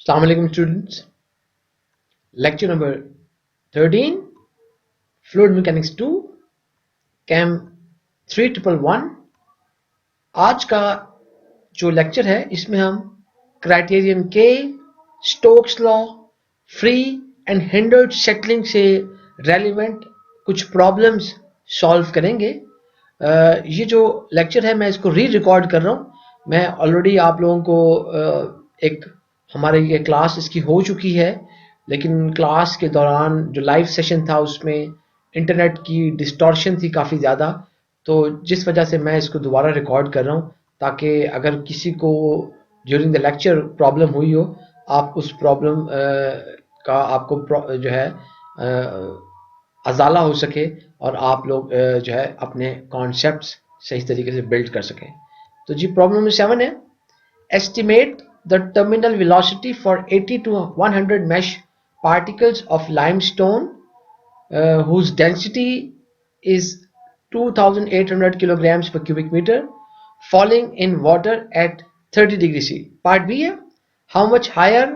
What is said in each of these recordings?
Assalamu alaikum students. Lecture number 13, Fluid Mechanics 2, Chem 3111. आज का जो लेक्चर है इसमें हम क्राइटेरियन के, Stokes law, free and hindered settling से रेलिवेंट कुछ प्रॉब्लम्स सॉल्व करेंगे। ये जो लेक्चर है मैं इसको री रिकॉर्ड कर रहा हूँ। मैं ऑलरेडी आप लोगों को एक हमारे ये क्लास इसकी हो चुकी है, लेकिन क्लास के दौरान जो लाइव सेशन था उसमें इंटरनेट की डिस्टॉर्शन थी काफ़ी ज़्यादा, तो जिस वजह से मैं इसको दोबारा रिकॉर्ड कर रहा हूँ ताकि अगर किसी को ड्यूरिंग द लेक्चर प्रॉब्लम हुई हो, आप उस प्रॉब्लम का आपको जो है अजाला हो सके और आप लोग जो है अपने कॉन्सेप्ट्स सही तरीके से बिल्ड कर सकें। तो जी प्रॉब्लम नंबर 7 है, estimate the terminal velocity for 80 to 100 mesh particles of limestone whose density is 2800 kilograms per cubic meter falling in water at 30 degrees C. Part B है, how much higher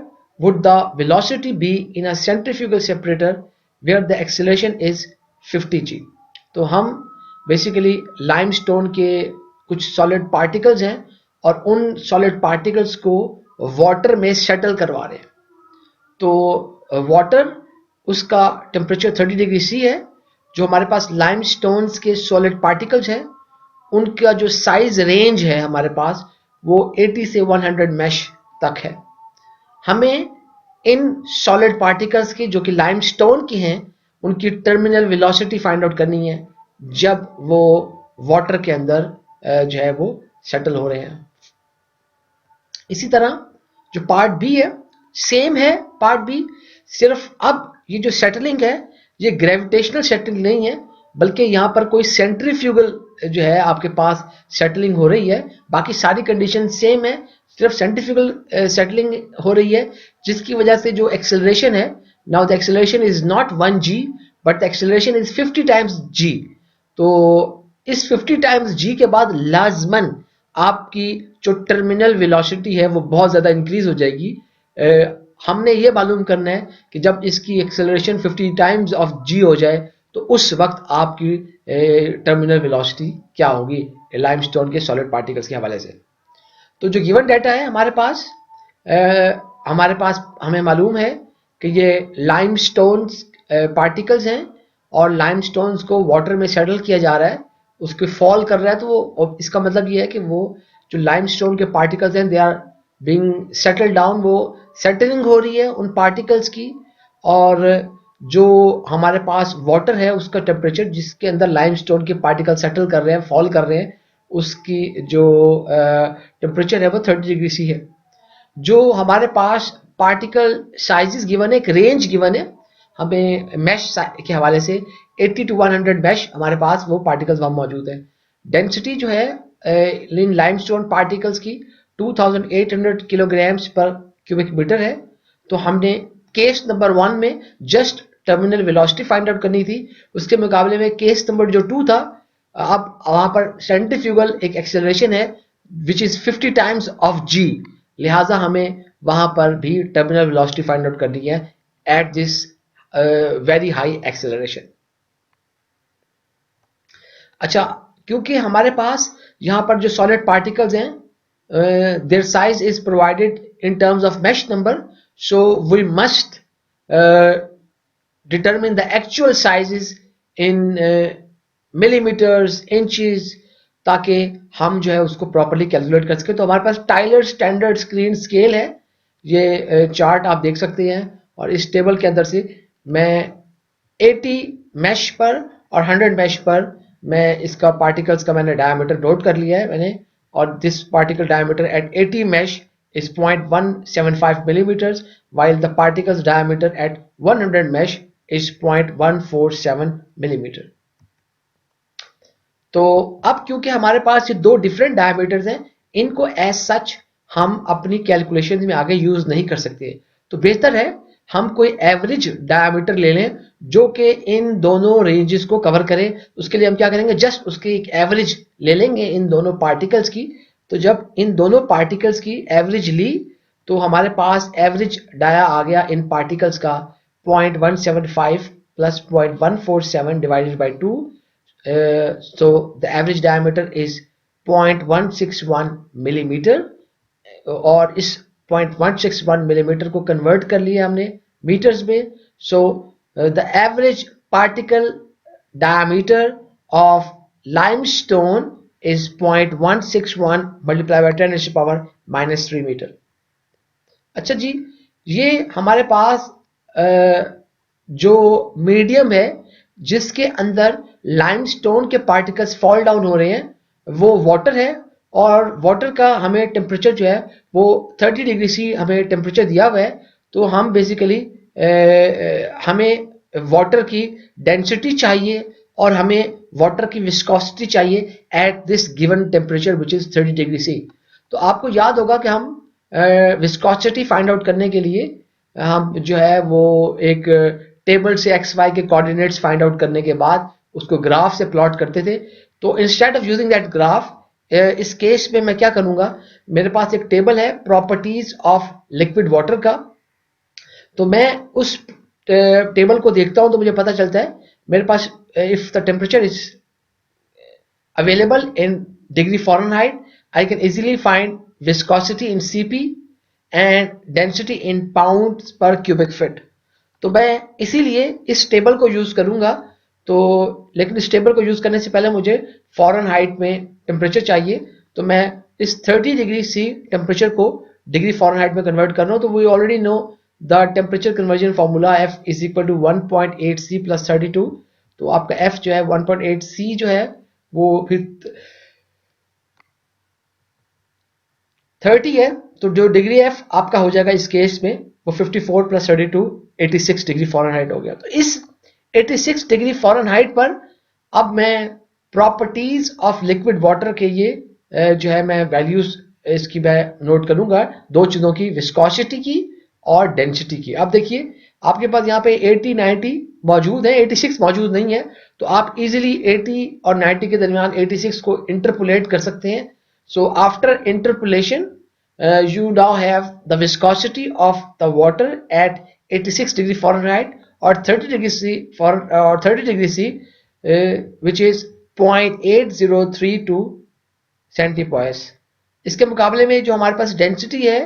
would the velocity be in a centrifugal separator where the acceleration is 50 g. तो हम basically limestone के कुछ solid particles हैं और उन solid particles को water में सेटल करवा रहे हैं। तो वाटर उसका टेम्परेचर 30 डिग्री सी है। जो हमारे पास लाइमस्टोन्स के सॉलिड पार्टिकल्स हैं उनका जो साइज रेंज है हमारे पास वो 80 से 100 मैश तक है। हमें इन सॉलिड पार्टिकल्स की जो कि लाइमस्टोन की हैं उनकी टर्मिनल वेलोसिटी फाइंड आउट करनी है जब वो वाटर के अंदर जो है वो सेटल हो रहे हैं। इसी तरह जो पार्ट बी है सेम है पार्ट बी, सिर्फ अब ये जो सेटलिंग है ये ग्रेविटेशनल सेटलिंग नहीं है बल्कि यहाँ पर कोई सेंट्रीफ्यूगल जो है आपके पास सेटलिंग हो रही है। बाकी सारी कंडीशन सेम है, सिर्फ सेंट्रीफ्यूगल सेटलिंग हो रही है जिसकी वजह से जो एक्सेलरेशन है, now the acceleration is not 1g but the acceleration is 50 times g। तो इस 50 टाइम्स g के बाद लाजमन आपकी जो टर्मिनल वेलोसिटी है वो बहुत ज़्यादा इंक्रीज हो जाएगी। हमने ये मालूम करना है कि जब इसकी एक्सेलरेशन 50 टाइम्स ऑफ g हो जाए तो उस वक्त आपकी टर्मिनल वेलोसिटी क्या होगी लाइमस्टोन के सॉलिड पार्टिकल्स के हवाले से। तो जो गिवन डाटा है हमारे पास हमें मालूम है कि ये लाइमस्टोन्स पार्टिकल्स हैं और लाइमस्टोन्स को वाटर में सेटल किया जा रहा है, उसके फॉल कर रहा है। तो वो इसका मतलब ये है कि वो जो लाइमस्टोन के पार्टिकल्स हैं they are being settle down, वो सेटलिंग हो रही है उन पार्टिकल्स की। और जो हमारे पास वाटर है उसका टेम्परेचर जिसके अंदर लाइमस्टोन के पार्टिकल सेटल कर रहे हैं, फॉल कर रहे हैं, उसकी जो टेम्परेचर है वो 30 डिग्री सी है। जो हमारे पास पार्टिकल साइजेस गिवन है, एक रेंज गिवन है हमें मैश के हवाले से 80 to 100 मैश हमारे पास वो पार्टिकल्स वहाँ मौजूद है। डेंसिटी जो है इन लाइमस्टोन पार्टिकल्स की 2800 किलोग्राम्स पर क्यूबिक मीटर है। तो हमने केस नंबर 1 में just terminal velocity find out करनी थी, उसके मुकाबले में केस नंबर जो 2 था अब वहाँ पर सेंट्रीफ्यूगल एक एक्सेलरेशन है which is 50 times of g, लिहाजा हमें वहाँ पर भी टर्मिनल वेलोसिटी फाइंड आउट करनी है at this very high acceleration. अच्छा, क्योंकि हमारे पास यहाँ पर जो सॉलिड पार्टिकल्स हैं their size is provided in terms of mesh number, so we must determine the actual sizes in millimeters, inches, ताकि हम जो है उसको प्रॉपर्ली कैलकुलेट कर सके। तो हमारे पास टाइलर स्टैंडर्ड स्क्रीन स्केल है, ये चार्ट आप देख सकते हैं और इस टेबल के अंदर से मैं 80 मैश पर और 100 मैश पर मैं इसका पार्टिकल्स का मैंने डायमीटर नोट कर लिया है मैंने, और this particle diameter at 80 mesh is 0.175 millimeters while the particles diameter at 100 mesh is 0.147 millimeter। तो अब क्योंकि हमारे पास ये दो डिफरेंट डायमीटर्स हैं, इनको एज सच हम अपनी कैलकुलेशन में आगे यूज नहीं कर सकते, तो बेहतर है हम कोई एवरेज डायमीटर ले लें जो कि इन दोनों रेंजेस को कवर करे। उसके लिए हम क्या करेंगे, जस्ट उसकी एक एवरेज ले लेंगे इन दोनों पार्टिकल्स की। तो जब इन दोनों पार्टिकल्स की एवरेज ली तो हमारे पास एवरेज डाया आ गया इन पार्टिकल्स का 0.175 plus 0.147 divided by 2. So the average diameter is 0.161 millimeter. और इस 0.161 मिलीमीटर को कन्वर्ट कर लिया हमने मीटर्स में. So the average particle diameter of limestone is 0.161 multiply by 10⁻³ metre. अच्छा जी, ये हमारे पास जो मीडियम है जिसके अंदर लाइमस्टोन के पार्टिकल्स फॉल डाउन हो रहे हैं वो वाटर है. और वाटर का हमें टेम्परेचर जो है वो 30 डिग्री सी हमें टेम्परेचर दिया हुआ है. तो हम बेसिकली हमें वाटर की डेंसिटी चाहिए और हमें वाटर की विस्कोसिटी चाहिए at this given temperature which is 30 degree C. तो आपको याद होगा कि हम विस्कोसिटी फाइंड आउट करने के लिए हम जो है वो एक टेबल से एक्स वाई के कोऑर्डिनेट्स फाइंड आउट करने के बाद उसको ग्राफ से प्लॉट करते थे. तो instead of using that graph, इस केस में मैं क्या करूंगा, मेरे पास एक टेबल है प्रॉपर्टीज ऑफ लिक्विड वाटर का. तो मैं उस टेबल को देखता हूं तो मुझे पता चलता है मेरे पास if the temperature is available in degree Fahrenheit, I can easily find viscosity in Cp and density in pounds per cubic feet. तो मैं इसीलिए इस टेबल को यूज करूंगा. तो लेकिन इस टेबल को यूज करने से पहले मुझे फॉरेनहाइट में टेम्परेचर चाहिए. तो मैं इस 30 डिग्री सी टेम्परेचर को डिग्री फॉरेनहाइट में कन्वर्ट कर रहा हूं. तो we already know the temperature conversion formula F is equal to 1.8 C plus 32. तो आपका F जो है 1.8 C जो है वो फिर 30 है. तो जो डिग्री एफ आपका हो जाएगा इस केस में वो 54 प्लस 32 86 डिग्री फॉरेनहाइट हो गया. तो इस 86 डिग्री फॉरेनहाइट पर अब मैं प्रॉपर्टीज ऑफ लिक्विड वाटर के ये जो है मैं वैल्यूज इसकी मैं नोट करूंगा, दो चीजों की, विस्कोसिटी की और डेंसिटी की. अब देखिए आपके पास यहाँ पे 80 90 मौजूद है, 86 मौजूद नहीं है. तो आप इजीली 80 और 90 के दरमियान 86 को इंटरपोलेट कर सकते हैं. So after interpolation you now have the viscosity of the water at 86 degree Fahrenheit or 30 degree C or 30 degree C, which is 0.8032 centipoise. इसके मुकाबले में जो हमारे पास डेंसिटी है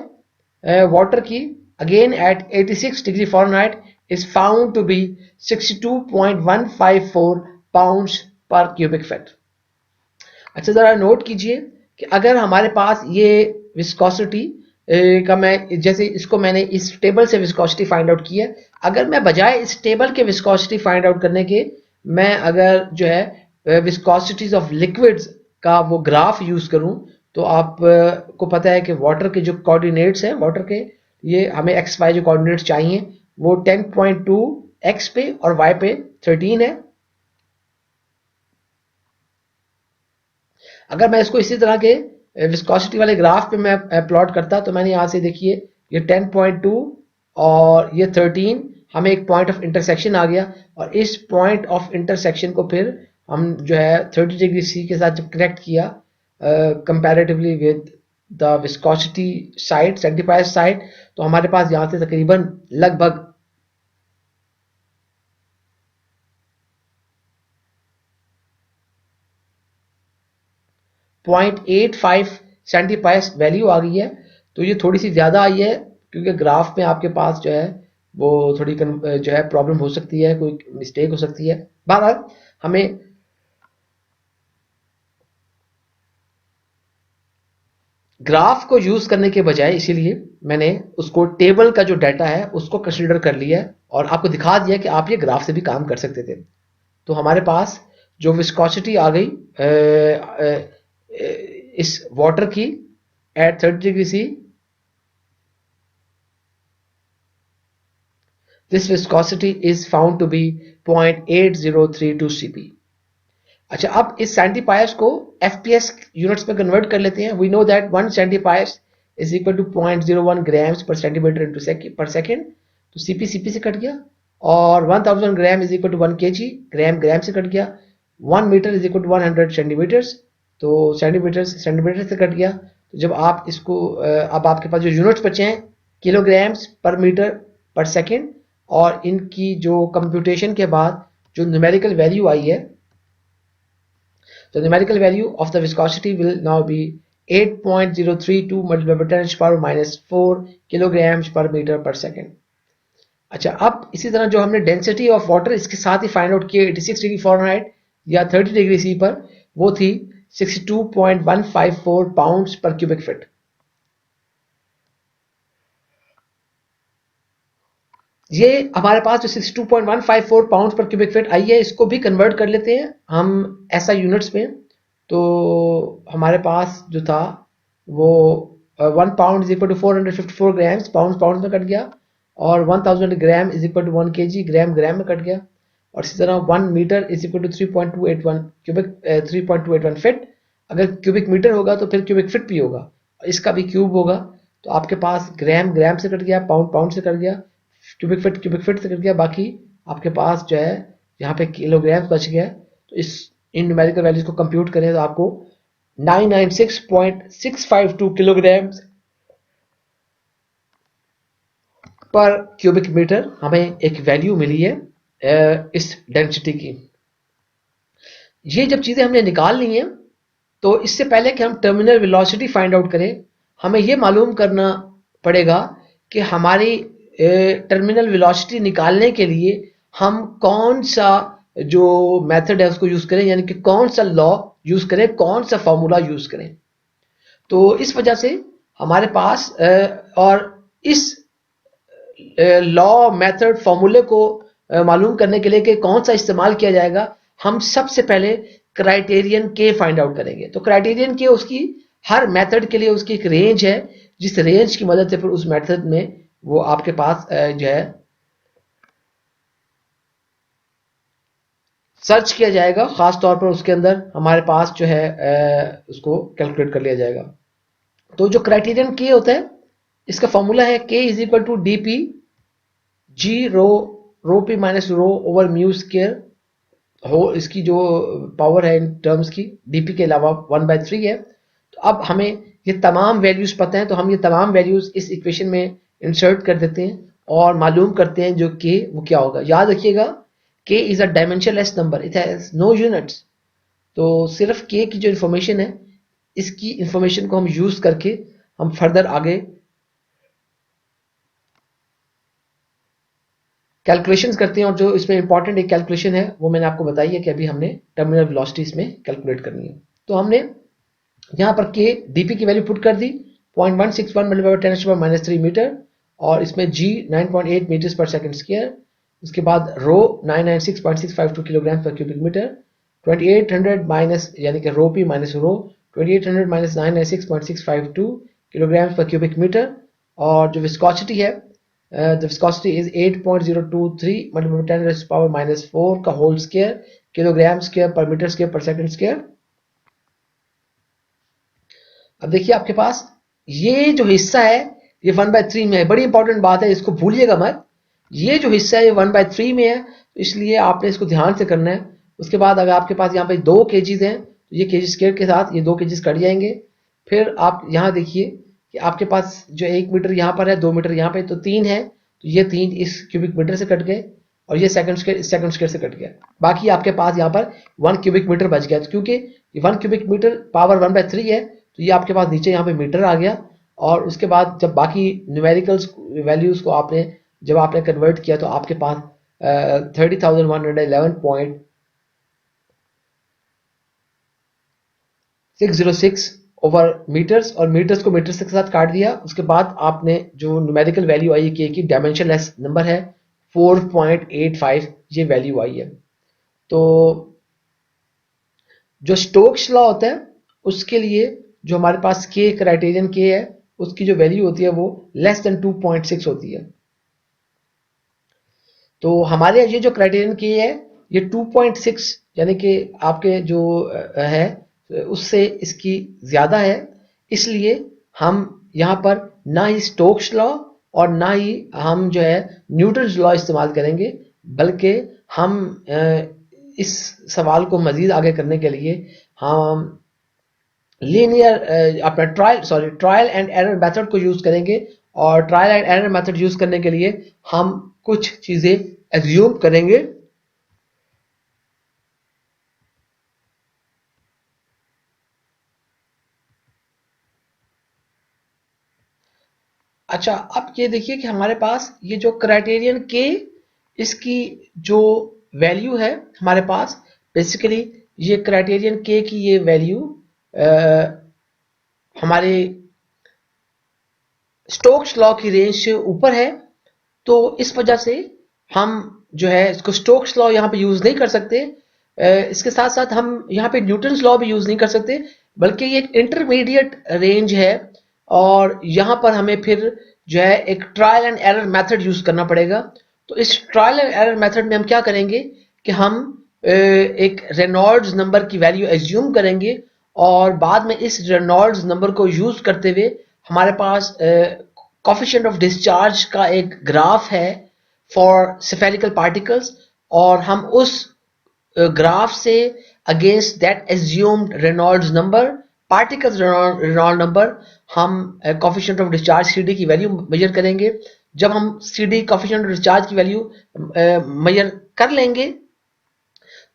वाटर की again at 86 degree Fahrenheit is found to be 62.154 pounds per cubic feet. अच्छा जरा नोट कीजिए कि अगर हमारे पास ये विस्कोसिटी का मैं जैसे इसको मैंने इस टेबल से विस्कोसिटी फाइंड आउट की है, अगर मैं बजाय इस टेबल के विस्कोसिटी फाइंड आउट करने के मैं अगर जो है विस्कोसिटीज ऑफ लिक्विड्स का वो ग्राफ यूज करूं तो आप को पता है कि वाटर के जो कोऑर्डिनेट्स हैं वाटर के, ये हमें एक्स वाई जो कोऑर्डिनेट्स चाहिए वो 10.2 एक्स पे और वाई पे 13 है. अगर मैं इसको इसी तरह के विस्कोसिटी वाले ग्राफ पे मैं प्लॉट करता तो मैंने यहाँ से देखिए ये 10.2 और ये 13 हमें एक पॉइंट ऑफ इंटरसेक्शन आ गया. और इस पॉइंट ऑफ इंटरसेक्शन को फिर हम जो है 30 डिग्री सी के साथ जब कनेक्ट किया comparatively with the viscosity side centipoise side, तो हमारे पास यहाँ से तकरीबन लगभग 0.85 सेंटीपाइस वैल्यू आ गई है. तो ये थोड़ी सी ज़्यादा आई है क्योंकि ग्राफ में आपके पास जो है वो थोड़ी जो है प्रॉब्लम हो सकती है, कोई मिस्टेक हो सकती है. बहरहाल हमें ग्राफ को यूज करने के बजाय इसीलिए मैंने उसको टेबल का जो डाटा है उसको कंसीडर कर लिया और आपको दिखा दिया कि आप ये ग्राफ से भी काम कर सकते थे. तो हमारे पास जो विस्कोसिटी आ गई इस वाटर की at 30 degree C, this viscosity is found to be 0.8032 cp. अच्छा अब इस सेंटीपायर्स को एफपीएस यूनिट्स में कन्वर्ट कर लेते हैं. We know that 1 centipoise is equal to 0.01 grams per centimetre into per second. तो सीपी सीपी से कट गया और 1000 gram is equal to 1 KG, gram gram से कट गया. 1 metre is equal to 100 centimetres, तो सेंटीमीटर से कट गया. तो जब आप इसको अब आपके पास जो यूनिट्स बचे हैं किलोग्राम्स पर मीटर पर सेकेंड, और इनकी जो कंप्यूटेशन के बाद जो न्यूमेरिकल वैल्यू आई है, तो numerical value of the viscosity will now be 8.032 multiplied by 10 power -4 kilograms per meter per second। अच्छा, अब इसी तरह जो हमने डेंसिटी ऑफ वाटर इसके साथ ही फाइंड आउट किए 86 डिग्री फ़ारेनहाइट या 30 डिग्री सी पर, वो थी 62.154 पाउंड्स पर क्यूबिक फीट। ये हमारे पास जो 62.154 पाउंड पर क्यूबिक फीट आई है, इसको भी कन्वर्ट कर लेते हैं हम ऐसा यूनिट्स में। तो हमारे पास जो था वो 1 pound is equal to 454 grams, pound pound में कट गया, और 1000 gram is equal to 1 KG, gram gram में कट गया, और इसी तरह 1 metre is equal to 3.281 cubic 3.281 feet. अगर क्यूबिक मीटर होगा तो फिर क्यूबिक फिट भी होगा, इसका भी क्यूब होगा। तो आपके पास ग्राम ग्राम से कट गया, पाउंड पाउंड से कट गया, क्यूबिक फिट से कट गया, बाकी आपके पास जो है यहाँ पे किलोग्राम बच गया। तो इस इन न्यूमेरिकल वैल्यूज को कंप्यूट करें तो आपको 996.652 किलोग्राम पर क्यूबिक मीटर हमें एक वैल्यू मिली है इस डेंसिटी की। ये जब चीजें हमने निकाल ली हैं, तो इससे पहले कि हम टर्मिनल वेलोसिटी फाइंड आउट करें, हमें यह मालूम करना पड़ेगा कि हमारी टर्मिनल वेलोसिटी निकालने के लिए हम कौन सा जो मेथड है उसको यूज करें, यानी कि कौन सा लॉ यूज करें, कौन सा फॉर्मूला यूज करें। तो इस वजह से हमारे पास और इस लॉ मेथड फॉर्मूले को मालूम करने के लिए कि कौन सा इस्तेमाल किया जाएगा, हम सबसे पहले क्राइटेरियन के फाइंड आउट करेंगे। तो क्राइटेरियन के उसकी हर मेथड के लिए उसकी एक रेंज है, जिस रेंज की मदद से फिर उस मेथड में वो आपके पास जो है सर्च किया जाएगा, खास तौर पर उसके अंदर हमारे पास जो है उसको कैलकुलेट कर लिया जाएगा। तो जो क्राइटेरियन के होता है, इसका फॉर्मूला है K is equal to D P G rho P minus rho over mu square हो, इसकी जो पावर है इन टर्म्स की डीपी के अलावा 1/3 है। तो अब हमें ये तमाम वैल्यूज पता है, तो हम ये तमाम वैल्यूज इस इक्वेशन में इंसर्ट कर देते हैं और मालूम करते हैं जो के वो क्या होगा। याद रखिएगा K is a dimensionless number, it has no units. तो सिर्फ के की जो इंफॉर्मेशन है, इसकी इंफॉर्मेशन को हम यूज करके हम फर्दर आगे कैलकुलेशंस करते हैं। और जो इसमें इंपॉर्टेंट एक कैलकुलेशन है वो मैंने आपको बताई है कि अभी हमने टर्मिनल वेलोसिटी इसमें कैलकुलेट करनी है। तो हमने यहाँ पर के डीपी की वैल्यू पुट कर दी 0.161 मल्टीप्लाई बाय 10⁻³ मीटर, और इसमें G 9.8 metres per second square, उसके बाद rho 996.652 kilogram per cubic metre, 2800 minus यानी कि rho P minus rho 2800 minus 996.652 kilogram per cubic metre, और जो विस्कोसिटी है the viscosity is 8.023 multiplied by 10 raised to power -4 का होल स्क्वायर किलोग्राम स्क्वायर पर metre square per second square. अब देखिए आपके पास ये जो हिस्सा है ये 1/3 में है, बड़ी इंपॉर्टेंट बात है, इसको भूलिएगा मत। ये जो हिस्सा है ये 1/3 में है, तो इसलिए आपने इसको ध्यान से करना है। उसके बाद अगर आपके पास यहाँ पे 2 केजीज हैं, तो ये केजी स्क्वायर के साथ ये 2 केजीज कट जाएंगे। फिर आप यहाँ देखिए कि आपके पास जो 1 मीटर यहाँ पर है, 2 मीटर यहाँ पे, तो 3 है, तो ये 3 इस क्यूबिक मीटर से कट गए, और ये सेकंड स्क्वायर से कट गया। बाकी आपके पास यहाँ पर 1 क्यूबिक मीटर बच गया। तो क्योंकि 1 क्यूबिक मीटर पावर 1/3 है, तो ये आपके पास नीचे यहाँ पे मीटर आ गया। और उसके बाद जब बाकी न्यूमेरिकल्स वैल्यूज को जब आपने कन्वर्ट किया, तो आपके पास 30,111.606 ओवर मीटर्स, और मीटर्स को मीटर्स के साथ काट दिया। उसके बाद आपने जो न्यूमेरिकल वैल्यू आई है कि डायमेंशनलेस नंबर है 4.85, ये वैल्यू आई है। तो जो स्टोक्स लॉ होता है उसके लिए जो हमारे पास के क्राइटेरियन के है, उसकी जो वैल्यू होती है वो लेस देन 2.6 होती है। तो हमारे ये जो क्राइटेरियन के है ये 2.6 यानी कि आपके जो है उससे इसकी ज्यादा है, इसलिए हम यहाँ पर ना ही स्टोक्स लॉ और ना ही हम जो है न्यूटन्स लॉ इस्तेमाल करेंगे, बल्कि हम इस सवाल को मजीद आगे करने के लिए हम लीनियर अपना ट्रायल एंड एरर मेथड को यूज करेंगे। और trial and error method use करने के लिए हम कुछ चीजें एज्यूम करेंगे। अच्छा, अब ये देखिए कि हमारे पास ये जो क्राइटेरियन के, इसकी जो वैल्यू है हमारे पास, बेसिकली ये क्राइटेरियन के की ये वैल्यू हमारे स्टोक्स लॉ की रेंज से ऊपर है। तो इस वजह से हम जो है इसको स्टोक्स लॉ यहाँ पे यूज नहीं कर सकते। इसके साथ साथ हम यहाँ पे न्यूटन्स लॉ भी यूज नहीं कर सकते, बल्कि ये एक इंटरमीडिएट रेंज है। और यहाँ पर हमें फिर जो है एक trial and error method use करना पड़ेगा। तो इस ट्रायल एंड एरर मेथड में हम क्या करेंगे कि हम एक रेनॉल्ड्स नंबर की वैल्यू एज्यूम करेंगे, और बाद में इस रेनॉल्ड्स नंबर को यूज करते हुए हमारे पास कोफिशिएंट ऑफ डिस्चार्ज का एक ग्राफ है फॉर स्फेरिकल पार्टिकल्स। और हम उस ग्राफ से against that assumed Reynolds number, particles Reynold number, हम coefficient of discharge C D की वैल्यू मेजर करेंगे। जब हम C D coefficient of discharge की वैल्यू मेजर कर लेंगे,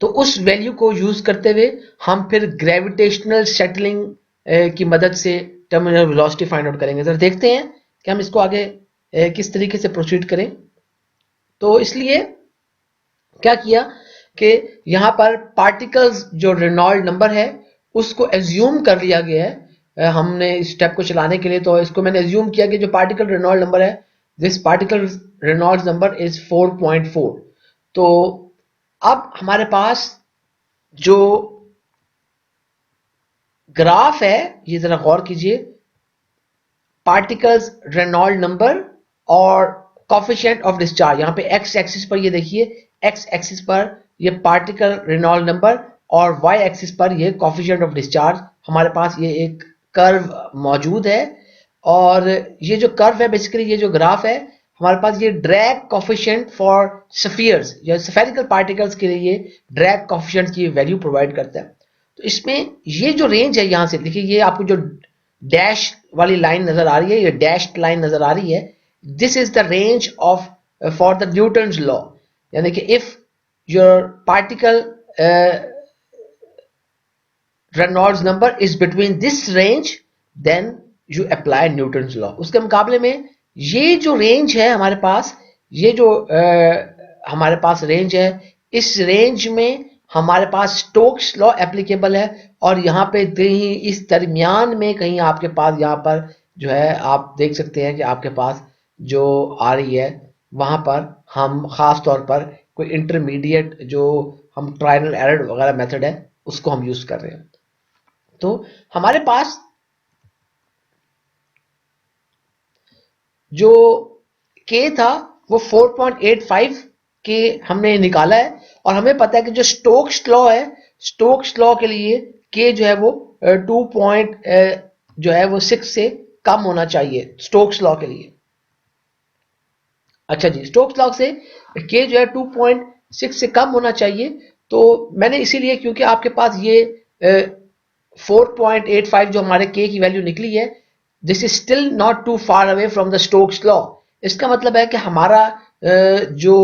तो उस वैल्यू को यूज करते हुए हम फिर ग्रेविटेशनल सेटलिंग की मदद से टर्मिनल वेलोसिटी फाइंड आउट करेंगे। सर देखते हैं कि हम इसको आगे किस तरीके से प्रोसीड करें। तो इसलिए क्या किया कि यहाँ पर पार्टिकल्स जो रेनॉल्ड नंबर है उसको एज्यूम कर लिया गया है। हमने इस स्टेप को चलाने के लिए तो इसको मैंने एज्यूम किया कि जो पार्टिकल रेनॉल्ड नंबर है, this particle Reynold number is 4.4। तो अब हमारे पास जो ग्राफ है, ये जरा गौर कीजिए, पार्टिकल्स रेनॉल्ड नंबर और कोफिशिएंट ऑफ डिस्चार्ज, यहाँ पे एक्स एक्सिस पर ये देखिए, एक्स एक्सिस पर ये पार्टिकल रेनॉल्ड नंबर और वाई एक्सिस पर ये कोफिशिएंट ऑफ डिस्चार्ज, हमारे पास ये एक कर्व मौजूद है। और ये जो कर्व है, बेसिकली ये जो ग्राफ है, हमारे पास ये ड्रैग कोफिशिएंट फॉर स्फीयर्स या स्फेरिकल पार्टिकल्स के लिए ड्रैग कोफिशिएंट की वैल्यू प्रोवाइड करता है। तो इसमें ये जो रेंज है, यहां से देखिए, ये आपको जो डैश वाली लाइन नजर आ रही है, ये डैश्ड लाइन नजर आ रही है, this is the range of for the Newton's law. यानी कि if your particle Reynolds number is between this range, then you apply Newton's law. उसके मुकाबले में ये जो रेंज है हमारे पास, ये जो हमारे पास रेंज है, इस रेंज में हमारे पास स्टोक्स लॉ एप्लीकेबल है। और यहाँ पे कहीं इस दरमियान में कहीं आपके पास यहाँ पर जो है, आप देख सकते हैं कि आपके पास जो आ रही है, वहां पर हम खास तौर पर कोई इंटरमीडिएट जो हम ट्रायल एंड एरर वगैरह मेथड है उसको हम यूज कर रहे हैं। तो हमारे पास जो के था वो 4.85 के हमने निकाला है। और हमें पता है कि जो स्टोक्स लॉ है, स्टोक्स लॉ के लिए के जो है वो 2 जो है वो 6 से कम होना चाहिए स्टोक्स लॉ के लिए। अच्छा जी, स्टोक्स लॉ से के जो है 2.6 से कम होना चाहिए। तो मैंने इसीलिए, क्योंकि आपके पास ये 4.85 जो हमारे के की वैल्यू निकली है, this is still not too far away from the Stokes law. इसका मतलब है कि हमारा जो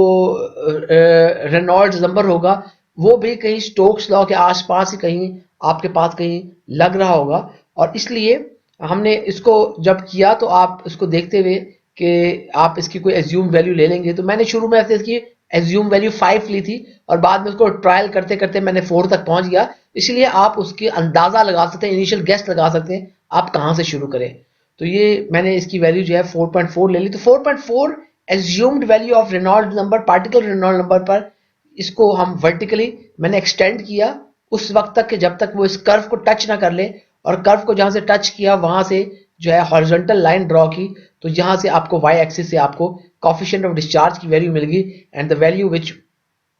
रेनॉल्ड्स नंबर होगा वो भी कहीं स्टोक्स लॉ के आसपास ही कहीं आपके पास कहीं लग रहा होगा। और इसलिए हमने इसको जब किया तो आप इसको देखते हुए कि आप इसकी कोई एज्यूम वैल्यू ले लेंगे। तो मैंने शुरू में ऐसे इसकी एज्यूम वैल्यू 5 ली थी, और बाद में उसको ट्रायल करते करते मैंने 4 तक पहुंच गया। इसलिए आप उसकी अंदाजा लगा सकते हैं, इनिशियल गेस लगा सकते हैं आप कहां से शुरू करें। तो ये मैंने इसकी वैल्यू जो है 4.4 ले ली। तो 4.4 assumed value of Reynold number, particle Reynold number पर इसको हम वर्टिकली मैंने एक्सटेंड किया उस वक्त तक कि जब तक वो इस कर्व को टच ना कर ले। और कर्व को जहां से टच किया वहां से जो है हॉरिजॉन्टल लाइन ड्रॉ की, तो यहां से आपको वाई एक्सिस से आपको कोफिशिएंट ऑफ डिस्चार्ज की वैल्यू मिल गई। And the value which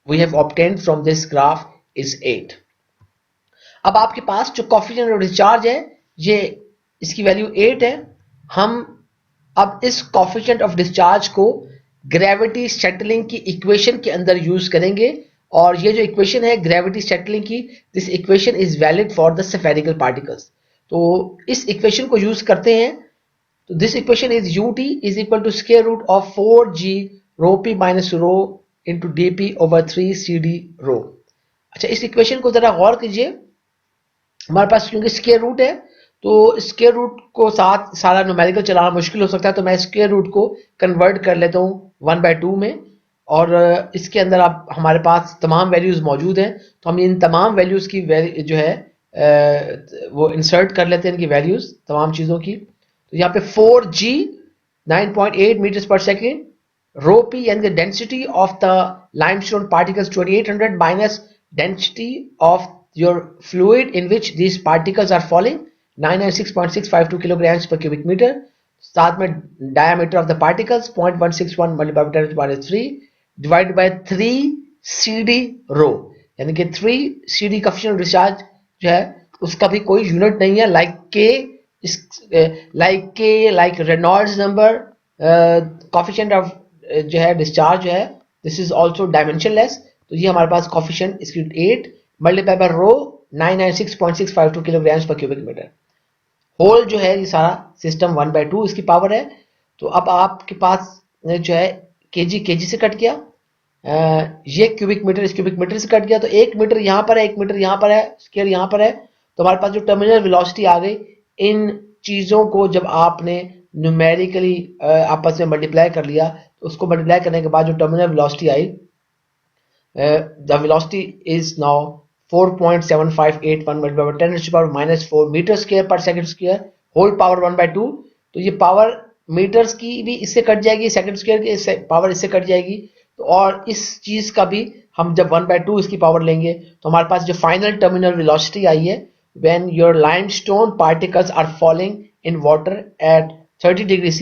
we have obtained from this graph is 8। अब आपके पास जो कोफिशिएंट ऑफ डिस्चार्ज है, ये इसकी वैल्यू 8 है। हम अब इस कोफिशिएंट ऑफ डिस्चार्ज को ग्रेविटी सेटलिंग की इक्वेशन के अंदर यूज करेंगे। और ये जो इक्वेशन है ग्रेविटी सेटलिंग की, this equation is valid for the spherical particles. तो इस इक्वेशन को यूज करते हैं, तो this equation is ut is equal to square root of 4g rho p minus rho into D P over 3cd rho. अच्छा, इस equation को जरा गौर कीजिए, हमारे पास क्योंकि स्क्वायर रूट है तो स्क्वायर रूट को साथ सारा न्यूमेरिकल चलाना मुश्किल हो सकता है, तो मैं स्क्वायर रूट को कन्वर्ट कर लेता हूँ 1/2 में, और इसके अंदर आप हमारे पास तमाम वैल्यूज मौजूद हैं, तो हम इन तमाम वैल्यूज की जो है वो इंसर्ट कर लेते हैं, इनकी वैल्यूज तमाम चीज़ों की। तो यहाँ पे 4g 9.8 metres per second, rho p and the density of the limestone particles 2800 minus density of your fluid in which these particles are falling 996.652 kilograms per cubic meter, साथ में diameter of the particles 0.161 multiplied by 10 minus 3 divided by 3 cd rho, यानी कि 3 cd coefficient discharge जो है उसका भी कोई unit नहीं है, like Reynolds number, coefficient of जो है डिस्चार्ज जो है, दिस इज आल्सो डायमेंशनलेस, तो ये हमारे पास कोफिशिएंट इसकी 8 मल्टीप्लाई बाय रो 996.652 किलोग्राम्स पर क्यूबिक मीटर, होल जो है ये सारा सिस्टम 1/2 इसकी पावर है। तो अब आपके पास जो है केजी केजी से कट गया, ये क्यूबिक मीटर इस क्यूबिक मीटर से कट गया, तो 1 मीटर यहाँ पर है, 1 मीटर यहाँ पर है, स्केयर यहाँ पर है, तो हमारे पास जो टर्मिनल वेलोसिटी आ गई, इन चीज़ों को जब आपने न्यूमेरिकली आपस में मल्टीप्लाई कर लिया, तो उसको मल्टीप्लाई करने के बाद जो टर्मिनल वेलोसिटी आई, the velocity is now 4.7581 multiplied by 10 to the power minus 4 metre square per second square whole power 1/2। तो ये पावर मीटर्स की भी इससे कट जाएगी, सेकंड स्क्वायर की पावर इससे कट जाएगी, तो और इस चीज का भी हम जब 1/2 इसकी पावर लेंगे, तो हमारे पास जो फाइनल टर्मिनल वेलोसिटी आई है, when your limestone particles are falling in water at 30 degree C,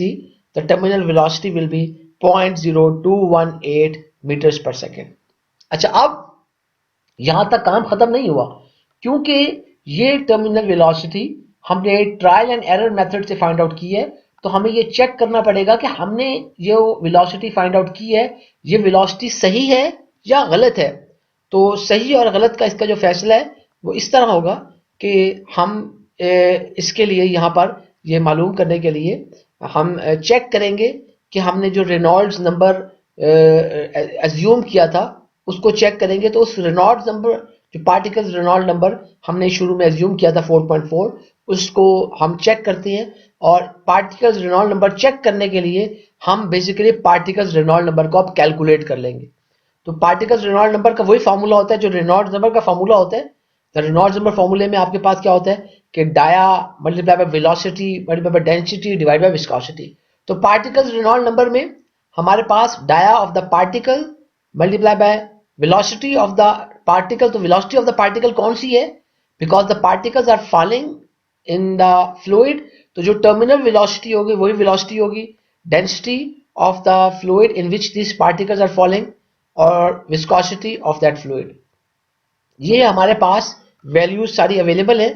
the terminal velocity will be 0.0218 metres per second. अच्छा, अब यहां तक काम खत्म नहीं हुआ, क्योंकि ये टर्मिनल वेलोसिटी हमने ट्रायल एंड एरर मेथड से फाइंड आउट की है, तो हमें ये चेक करना पड़ेगा कि हमने ये वेलोसिटी फाइंड आउट की है, ये वेलोसिटी सही है या गलत है। तो सही और गलत का इसका जो फैसला है वो इस तरह होगा कि हम इसके लिए यहाँ पर ये मालूम करने के लिए हम चेक करेंगे कि हमने जो रेनॉल्ड्स नंबर एज्यूम किया था उसको चेक करेंगे, तो उस रेनॉल्ड्स नंबर जो पार्टिकल्स रेनॉल्ड नंबर हमने शुरू में एज्यूम किया था 4.4, उसको हम चेक करते हैं, और पार्टिकल्स रेनॉल्ड नंबर चेक करने के लिए हम बेसिकली पार्टिकल्स रेनॉल्ड नंबर को अब कैलकुलेट कर लेंगे। तो पार्टिकल्स रेनॉल्ड नंबर का वही फार्मूला होता है जो रेनॉल्ड्स नंबर का फार्मूला होता है। द रेनॉल्ड्स नंबर फार्मूले में आपके पास क्या होता है कि dia multiply by velocity multiply by density divide by viscosity. तो पार्टिकल्स रेनॉल्ड नंबर में हमारे पास dia of the particle multiply by velocity of the particle, तो वेलोसिटी ऑफ द पार्टिकल कौन सी है, because the particles are falling in the fluid, तो जो टर्मिनल वेलोसिटी होगी वही वेलोसिटी होगी, density of the fluid in which this particles are falling, और विस्कोसिटी ऑफ दैट फ्लूइड। ये हमारे पास वैल्यूज सारी अवेलेबल है।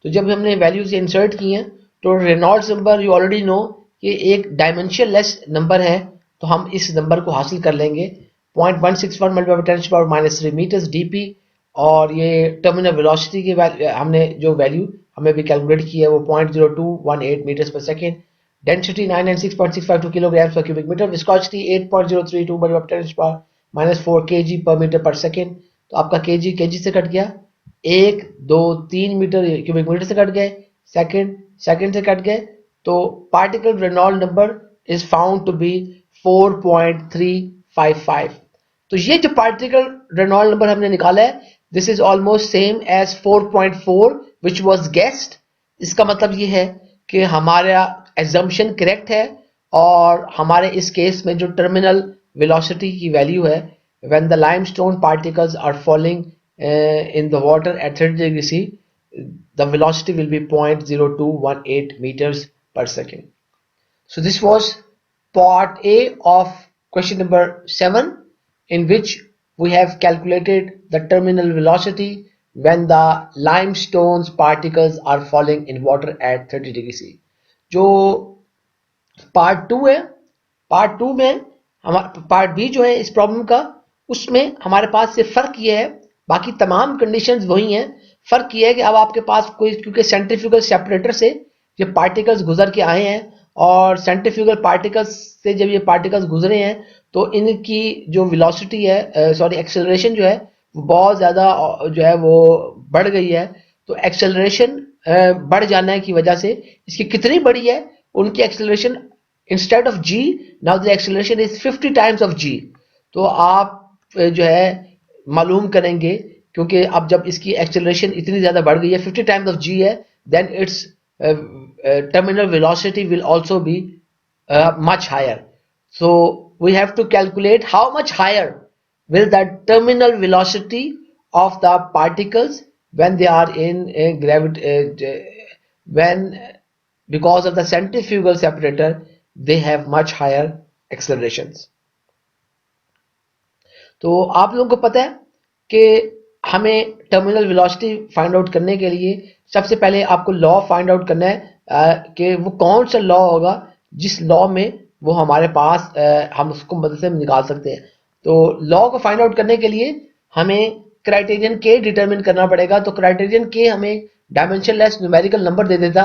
तो जब हमने वैल्यूज इंसर्ट की हैं, तो Reynolds number you already know कि एक डायमेंशनलेस नंबर है, तो हम इस नंबर को हासिल कर लेंगे 0.161 multiply by 10 to power -3 metres DP, और ये टर्मिनल वेलोसिटी की हमने जो वैल्यू हमें भी कैलकुलेट की है वो 0.0218 metres per second, density 996.652 kilogram per cubic metre, viscosity 8.032 multiply by 10 to power -4 kg per metre per second. तो आपका केजी केजी से कट गया, 1 2 3 मीटर क्यूबिक मीटर से कट गए, सेकेंड सेकेंड से कट गए, तो particle Reynold number is found to be 4.355। तो ये जो पार्टिकल रेनॉल्ड नंबर हमने निकाला है, this is almost same as 4.4 which was guessed. इसका मतलब ये है कि हमारा एजम्पशन करेक्ट है, और हमारे इस केस में जो टर्मिनल वेलोसिटी की वैल्यू है when the limestone particles are falling in the water at 30 degree C, the velocity will be 0.0218 meters per second. So this was part A of question number 7, in which we have calculated the terminal velocity when the limestone's particles are falling in water at 30 degree C. जो part 2 है, part 2 में हमारा part B जो है इस problem का, उसमें हमारे पास से फर्क ये है, बाकी तमाम कंडीशंस वही हैं, फर्क ये है कि अब आपके पास कोई, क्योंकि सेंट्रीफ्यूगल सेपरेटर से ये पार्टिकल्स गुजर के आए हैं, और सेंट्रीफ्यूगल पार्टिकल्स से जब ये पार्टिकल्स गुजरे हैं तो इनकी जो वेलोसिटी है, सॉरी एक्सेलरेशन जो है वो बहुत ज़्यादा जो है वो बढ़ गई है। तो एक्सेलरेशन बढ़ जाने की वजह से इसकी कितनी बड़ी है, उनकी acceleration instead of G, now the acceleration is 50 times of G. तो आप जो है मालूम करेंगे, क्योंकि अब जब इसकी एक्सेलरेशन इतनी ज़्यादा बढ़ गई है, 50 टाइम्स ऑफ जी है, then it's terminal velocity will also be much higher. So we have to calculate how much higher will that terminal velocity of the particles when they are in a gravity, when because of the centrifugal separator they have much higher accelerations. तो आप लोगों को पता है कि हमें terminal velocity find out करने के लिए सबसे पहले आपको लॉ फाइंड आउट करना है कि वो कौन सा लॉ होगा जिस लॉ में वो हमारे पास हम उसको मदद से निकाल सकते हैं। तो लॉ को फाइंड आउट करने के लिए हमें क्राइटेरियन के डिटरमिन करना पड़ेगा। तो क्राइटेरियन के हमें डायमेंशनलेस न्यूमेरिकल नंबर दे देता,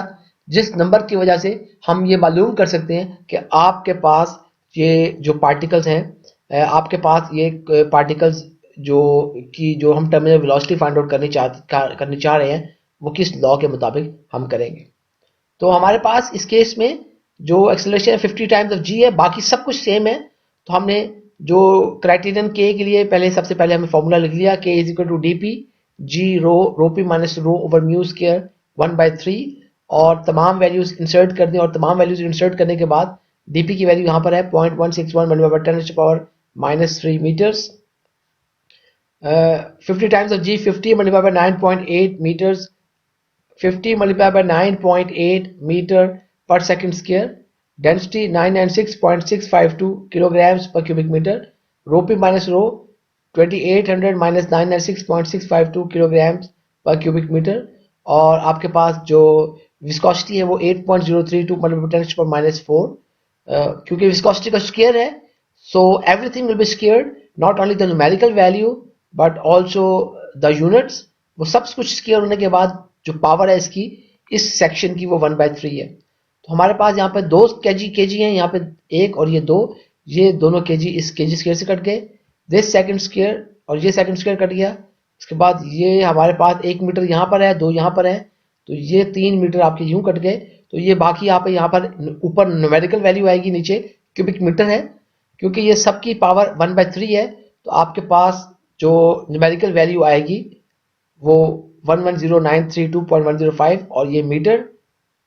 जिस नंबर की वजह से हम ये मालूम कर सकते हैं कि आपके पास ये जो पार्टिकल्स हैं, आपके पास ये पार्टिकल्स जो हम टर्मिनल वेलोसिटी फाइंड आउट करने चाह रहे हैं वो किस लॉ के मुताबिक हम करेंगे। तो हमारे पास इस केस में जो एक्सेलरेशन है 50 टाइम्स ऑफ जी है, बाकी सब कुछ सेम है। तो हमने जो क्राइटेरियन के लिए पहले सबसे पहले हमने फॉर्मूला लिख लिया, K is equal to D P G rho P minus rho over mu square 1/3, और तमाम वैल्यूज इंसर्ट कर दी, और तमाम वैल्यूज इंसर्ट करने के बाद डीपी की वैल्यू यहाँ पर है 0.161 multiply by 10 to the power -3 metres. 50 times of g, 50 multiplied by 9.8 meters, 50 multiplied by 9.8 meter per second square, density 996.652 kilograms per cubic meter, rho p minus rho 2800 minus 996.652 kilograms per cubic meter, और आपके पास जो viscosity है वो 8.032 multiply 10 पर -4, क्योंकि viscosity का square है, so everything will be squared, not only the numerical value but also the units, वो सब कुछ स्क्वायर होने के बाद जो पावर है इसकी इस सेक्शन की वो 1/3 है। तो हमारे पास यहाँ पे 2 kg हैं, यहाँ पे 1 और ये 2, ये दोनों kg इस kg स्क्वायर से कट गए, दिस सेकंड स्क्वायर और ये सेकंड स्क्वायर कट गया। इसके बाद ये हमारे पास 1 मीटर यहाँ पर है, 2 यहाँ पर है, तो ये 3 मीटर आपके यूं कट गए। तो ये बाकी यहाँ पर ऊपर न्यूमेरिकल वैल्यू आएगी, नीचे क्यूबिक मीटर है, क्योंकि ये सबकी पावर 1/3 है। तो आपके पास जो न्यूमेरिकल वैल्यू आएगी वो 110,932.105, और ये मीटर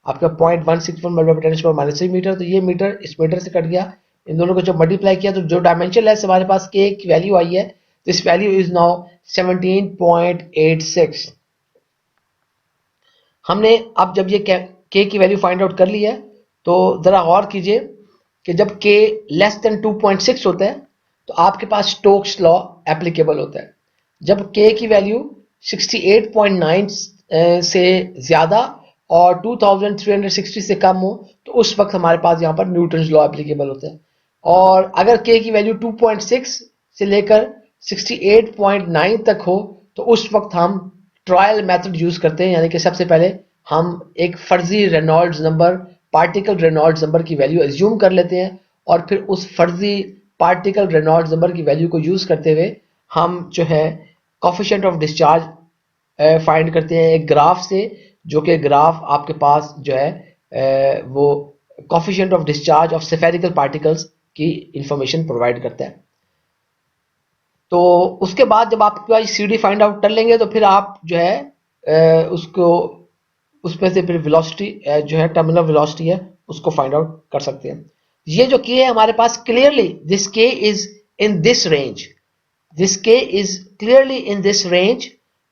आपका 0.161 मल्टीप्लाई बाय 10 मीटर, तो ये मीटर इस मीटर से कट गया। इन दोनों को जब मल्टीप्लाई किया तो जो डायमेंशन है हमारे पास के की वैल्यू आई है, दिस वैल्यू इज नाउ 17.86। हमने अब जब ये के की वैल्यू फाइंड आउट कर ली है तो जरा गौर कीजिए कि जब के लेस देन 2.6 होता है तो आपके पास स्टोक्स लॉ एप्लीकेबल होता है। जब के की वैल्यू 68.9 से ज़्यादा और 2360 से कम हो तो उस वक्त हमारे पास यहाँ पर न्यूटन्स लॉ एप्लीकेबल होता है। और अगर के की वैल्यू 2.6 से लेकर 68.9 तक हो तो उस वक्त हम ट्रायल मेथड यूज़ करते हैं, यानी कि सबसे पहले हम एक फर्जी Reynolds number, particle Reynolds number की वैल्यू एज्यूम कर लेते हैं, और फिर उस फर्जी पार्टिकल रेनॉल्ड्स नंबर की वैल्यू को यूज़ करते हुए हम जो है कोफिशिएंट ऑफ डिस्चार्ज फाइंड करते हैं एक ग्राफ से, जो कि ग्राफ आपके पास जो है वो coefficient of discharge of spherical particles की इंफॉर्मेशन प्रोवाइड करता है। तो उसके बाद जब आपके पास सी डी फाइंड आउट कर लेंगे तो फिर आप जो है उसको उसमें से फिर वेलोसिटी जो है टर्मिनल वेलोसिटी है उसको फाइंड आउट कर सकते हैं। ये जो के है हमारे पास clearly this K is in this range, this K is clearly in this range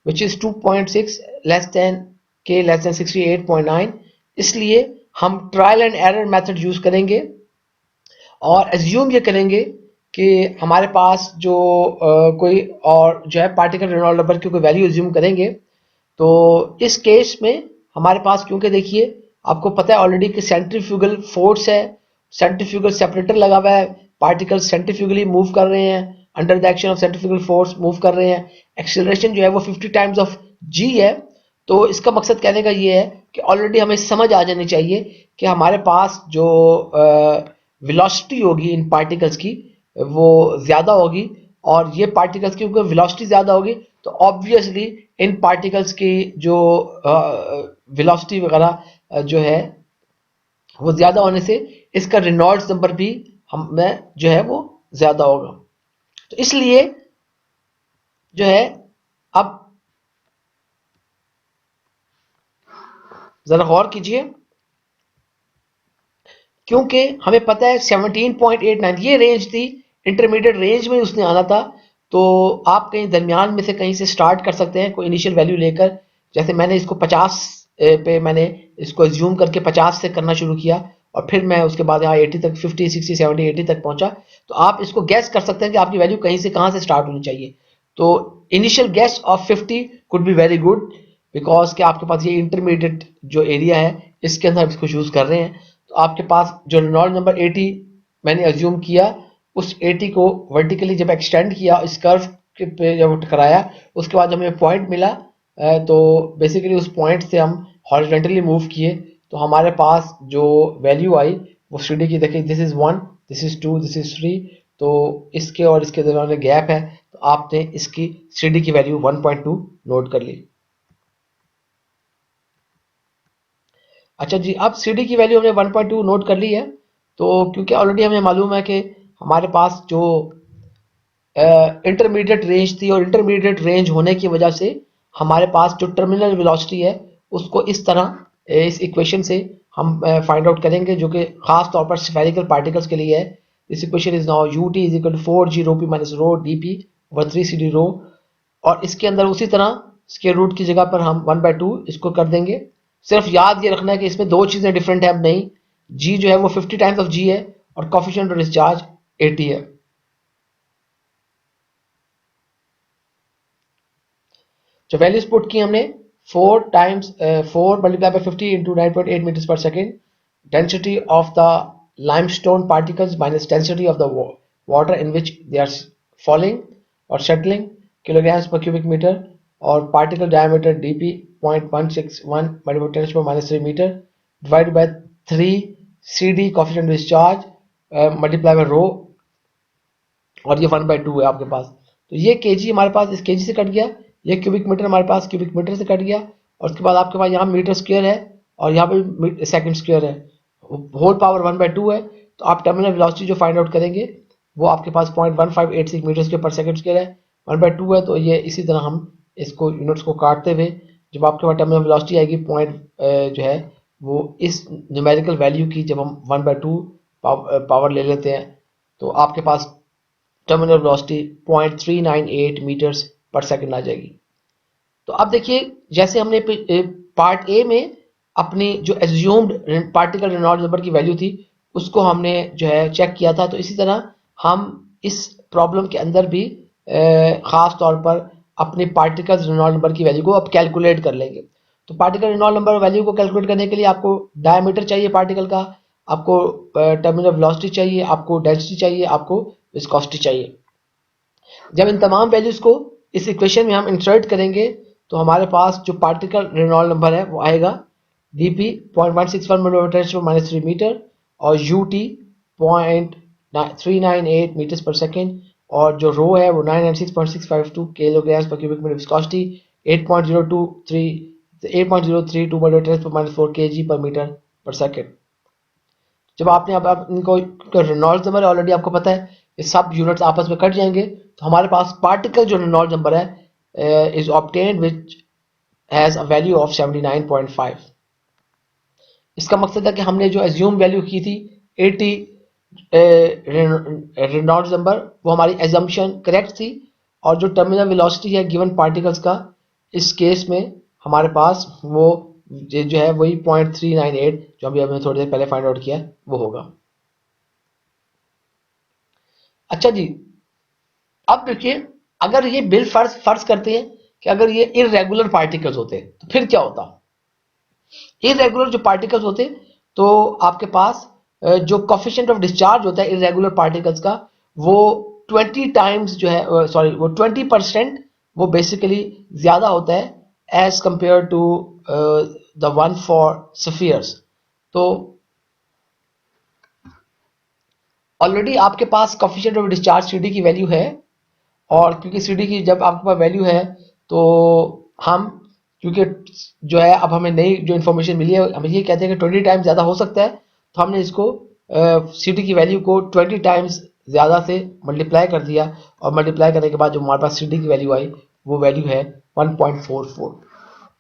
which is 2.6 less than K less than 68.9। इसलिए हम trial and error method use करेंगे और एज्यूम ये करेंगे कि हमारे पास जो कोई और जो है पार्टिकल रेनॉल्ड नंबर की कोई वैल्यू एज्यूम करेंगे। तो इस केस में हमारे पास, क्योंकि देखिए आपको पता है ऑलरेडी कि सेंट्रीफ्यूगल फोर्स है, सेंट्रीफ्यूगल सेपरेटर लगा हुआ है, पार्टिकल सेंट्रीफ्यूगली मूव कर रहे हैं, under the action of centrifugal force move कर रहे हैं, एक्सेलरेशन जो है वो 50 टाइम्स ऑफ जी है। तो इसका मकसद कहने का ये है कि ऑलरेडी हमें समझ आ जानी चाहिए कि हमारे पास जो वेलोसिटी होगी इन पार्टिकल्स की वो ज़्यादा होगी, और ये पार्टिकल्स की क्योंकि वेलोसिटी ज़्यादा होगी तो ऑब्वियसली इन पार्टिकल्स की जो वेलोसिटी वगैरह जो है वो ज़्यादा होने से इसका रेनॉल्ड्स नंबर भी हमें जो है वो ज़्यादा होगा। तो इसलिए जो है अब ज़रा गौर कीजिए, क्योंकि हमें पता है 17.89 ये रेंज थी, इंटरमीडिएट रेंज में उसने आना था। तो आप कहीं दरमियान में से कहीं से स्टार्ट कर सकते हैं कोई इनिशियल वैल्यू लेकर। जैसे मैंने इसको 50 पे मैंने इसको एज्यूम करके 50 से करना शुरू किया, और फिर मैं उसके बाद यहाँ 80 तक 50 60 70 80 तक पहुंचा। तो आप इसको गैस कर सकते हैं कि आपकी वैल्यू कहीं से कहाँ से स्टार्ट होनी चाहिए। तो initial gas off 50 could be very good, because कि आपके पास ये इंटरमीडिएट जो एरिया है इसके अंदर इसको यूज कर रहे हैं। तो आपके पास जो रेनॉल्ड नंबर 80 मैंने अज्यूम किया, उस 80 को वर्टिकली जब एक्सटेंड किया इस कर्व पे जब टकराया, उसके बाद हमें पॉइंट मिला। तो बेसिकली उस पॉइंट से हम हॉरिजॉन्टली मूव किए, तो हमारे पास जो वैल्यू आई वो सीडी की, देखिए this is 1, this is 2, this is 3। तो इसके और इसके दरमियान गैप है, तो आपने इसकी सीडी की वैल्यू 1.2 नोट कर ली। अच्छा जी, अब सी डी की वैल्यू हमने 1.2 नोट कर ली है। तो क्योंकि ऑलरेडी हमें मालूम है कि हमारे पास जो इंटरमीडिएट रेंज थी, और इंटरमीडिएट रेंज होने की वजह से हमारे पास जो टर्मिनल वेलोसिटी है उसको इस तरह इस इक्वेशन से हम फाइंड आउट करेंगे, जो कि खास तौर पर स्फेरिकल पार्टिकल्स के लिए है। This equation is now U T is equal to 4g rho P minus rho D P over 3 C D rho. और इसके अंदर उसी तरह स्क्वायर रूट की जगह पर हम 1/2 इसको कर देंगे। सिर्फ याद ये रखना है कि इसमें दो चीजें डिफरेंट है, अब नहीं। जी जो है वो 50 टाइम्स ऑफ जी है, और कोफिशिएंट ऑफ डिस्चार्ज 80 है। जो वैल्यूज पुट की हमने 4 multiply by 50 into 9.8 metres per second, density of the limestone particles minus density of the water in which they are falling or settling, kilograms per cubic meter, और particle diameter dp 0.161 multiplied 10 to minus 3 meter divided by 3 cd coefficient discharge multiply by rho, और ये 1/2 है आपके पास। तो ये KG हमारे पास इस KG से कट गया, ये क्यूबिक मीटर हमारे पास क्यूबिक मीटर से कट गया, और उसके बाद आपके पास यहाँ मीटर स्क्वायर है और यहाँ पे सेकंड स्क्वायर है, होल पावर 1/2 है। तो आप टर्मिनल वेलोसिटी जो फाइंड आउट करेंगे वो आपके पास 0.1586 metre square per second square है, 1/2 है। तो ये इसी तरह हम इसको यूनिट्स को काटते हुए जब आपके पास टर्मिनल वेलोसिटी आएगी पॉइंट जो है वो इस न्यूमेरिकल वैल्यू की, जब हम 1/2 पावर ले लेते हैं तो आपके पास terminal velocity 0.398 metres per second आ जाएगी। तो अब देखिए, जैसे हमने पार्ट ए में अपनी जो एज्यूम्ड पार्टिकल रेनॉल्ड्स नंबर की वैल्यू थी उसको हमने जो है चेक किया था, तो इसी तरह हम इस प्रॉब्लम के अंदर भी खास तौर पर अपने पार्टिकल रेनॉल्ड नंबर की वैल्यू को अब कैलकुलेट कर लेंगे। तो पार्टिकल रेनॉल्ड नंबर वैल्यू को कैलकुलेट करने के लिए आपको डायमीटर चाहिए पार्टिकल का, आपको टर्मिनल वेलोसिटी चाहिए, आपको डेंसिटी चाहिए, आपको विस्कोसिटी चाहिए। जब इन तमाम वैल्यूज को इस इक्वेशन में हम इंसर्ट करेंगे तो हमारे पास जो पार्टिकल रेनॉल्ड नंबर है वो आएगा dp 0.161 माइनस 3 मीटर, और ut 0.398 मीटर्स पर सेकेंड, और जो रो है वो 996.652 kilogram per cubic metre, viscosity 8.032 minus 4 kg per metre per second. जब आपने अब इनको रेनॉल्ड्स नंबर ऑलरेडी आपको पता है, ये सब यूनिट्स आपस में कट जाएंगे, तो हमारे पास पार्टिकल जो रेनॉल्ड्स नंबर है is obtained which has a value of 79.5। इसका मकसद है कि हमने जो एज्यूम वैल्यू की थी 80 रेनॉल्ड्स नंबर, वो हमारी एजम्पशन करेक्ट थी, और जो टर्मिनल वेलोसिटी है गिवन पार्टिकल्स का इस केस में हमारे पास वो जो है वही 0.398 जो अभी हमने थोड़ी देर पहले फाइंड आउट किया वो होगा। अच्छा जी, अब देखिए, अगर ये बिल फर्ज करते हैं कि अगर ये इरेगुलर पार्टिकल्स होते तो फिर क्या होता। इरेगुलर जो पार्टिकल्स होते तो आपके पास जो कोफिशिएंट ऑफ डिस्चार्ज होता है इरेगुलर पार्टिकल्स का वो 20 टाइम्स जो है, सॉरी वो 20% वो बेसिकली ज्यादा होता है as compared to the one for spheres. तो ऑलरेडी आपके पास कोफिशिएंट ऑफ डिस्चार्ज CD की वैल्यू है, और क्योंकि CD की जब आपके पास वैल्यू है तो हम, क्योंकि जो है अब हमें नई जो इन्फॉर्मेशन मिली है, हम ये कहते हैं कि 20 टाइम्स ज़्यादा हो सकता है, तो हमने इसको CD की वैल्यू को 20 टाइम्स ज़्यादा से मल्टीप्लाई कर दिया, और मल्टीप्लाई करने के बाद जो हमारे पास CD की वैल्यू आई वो वैल्यू है 1.44।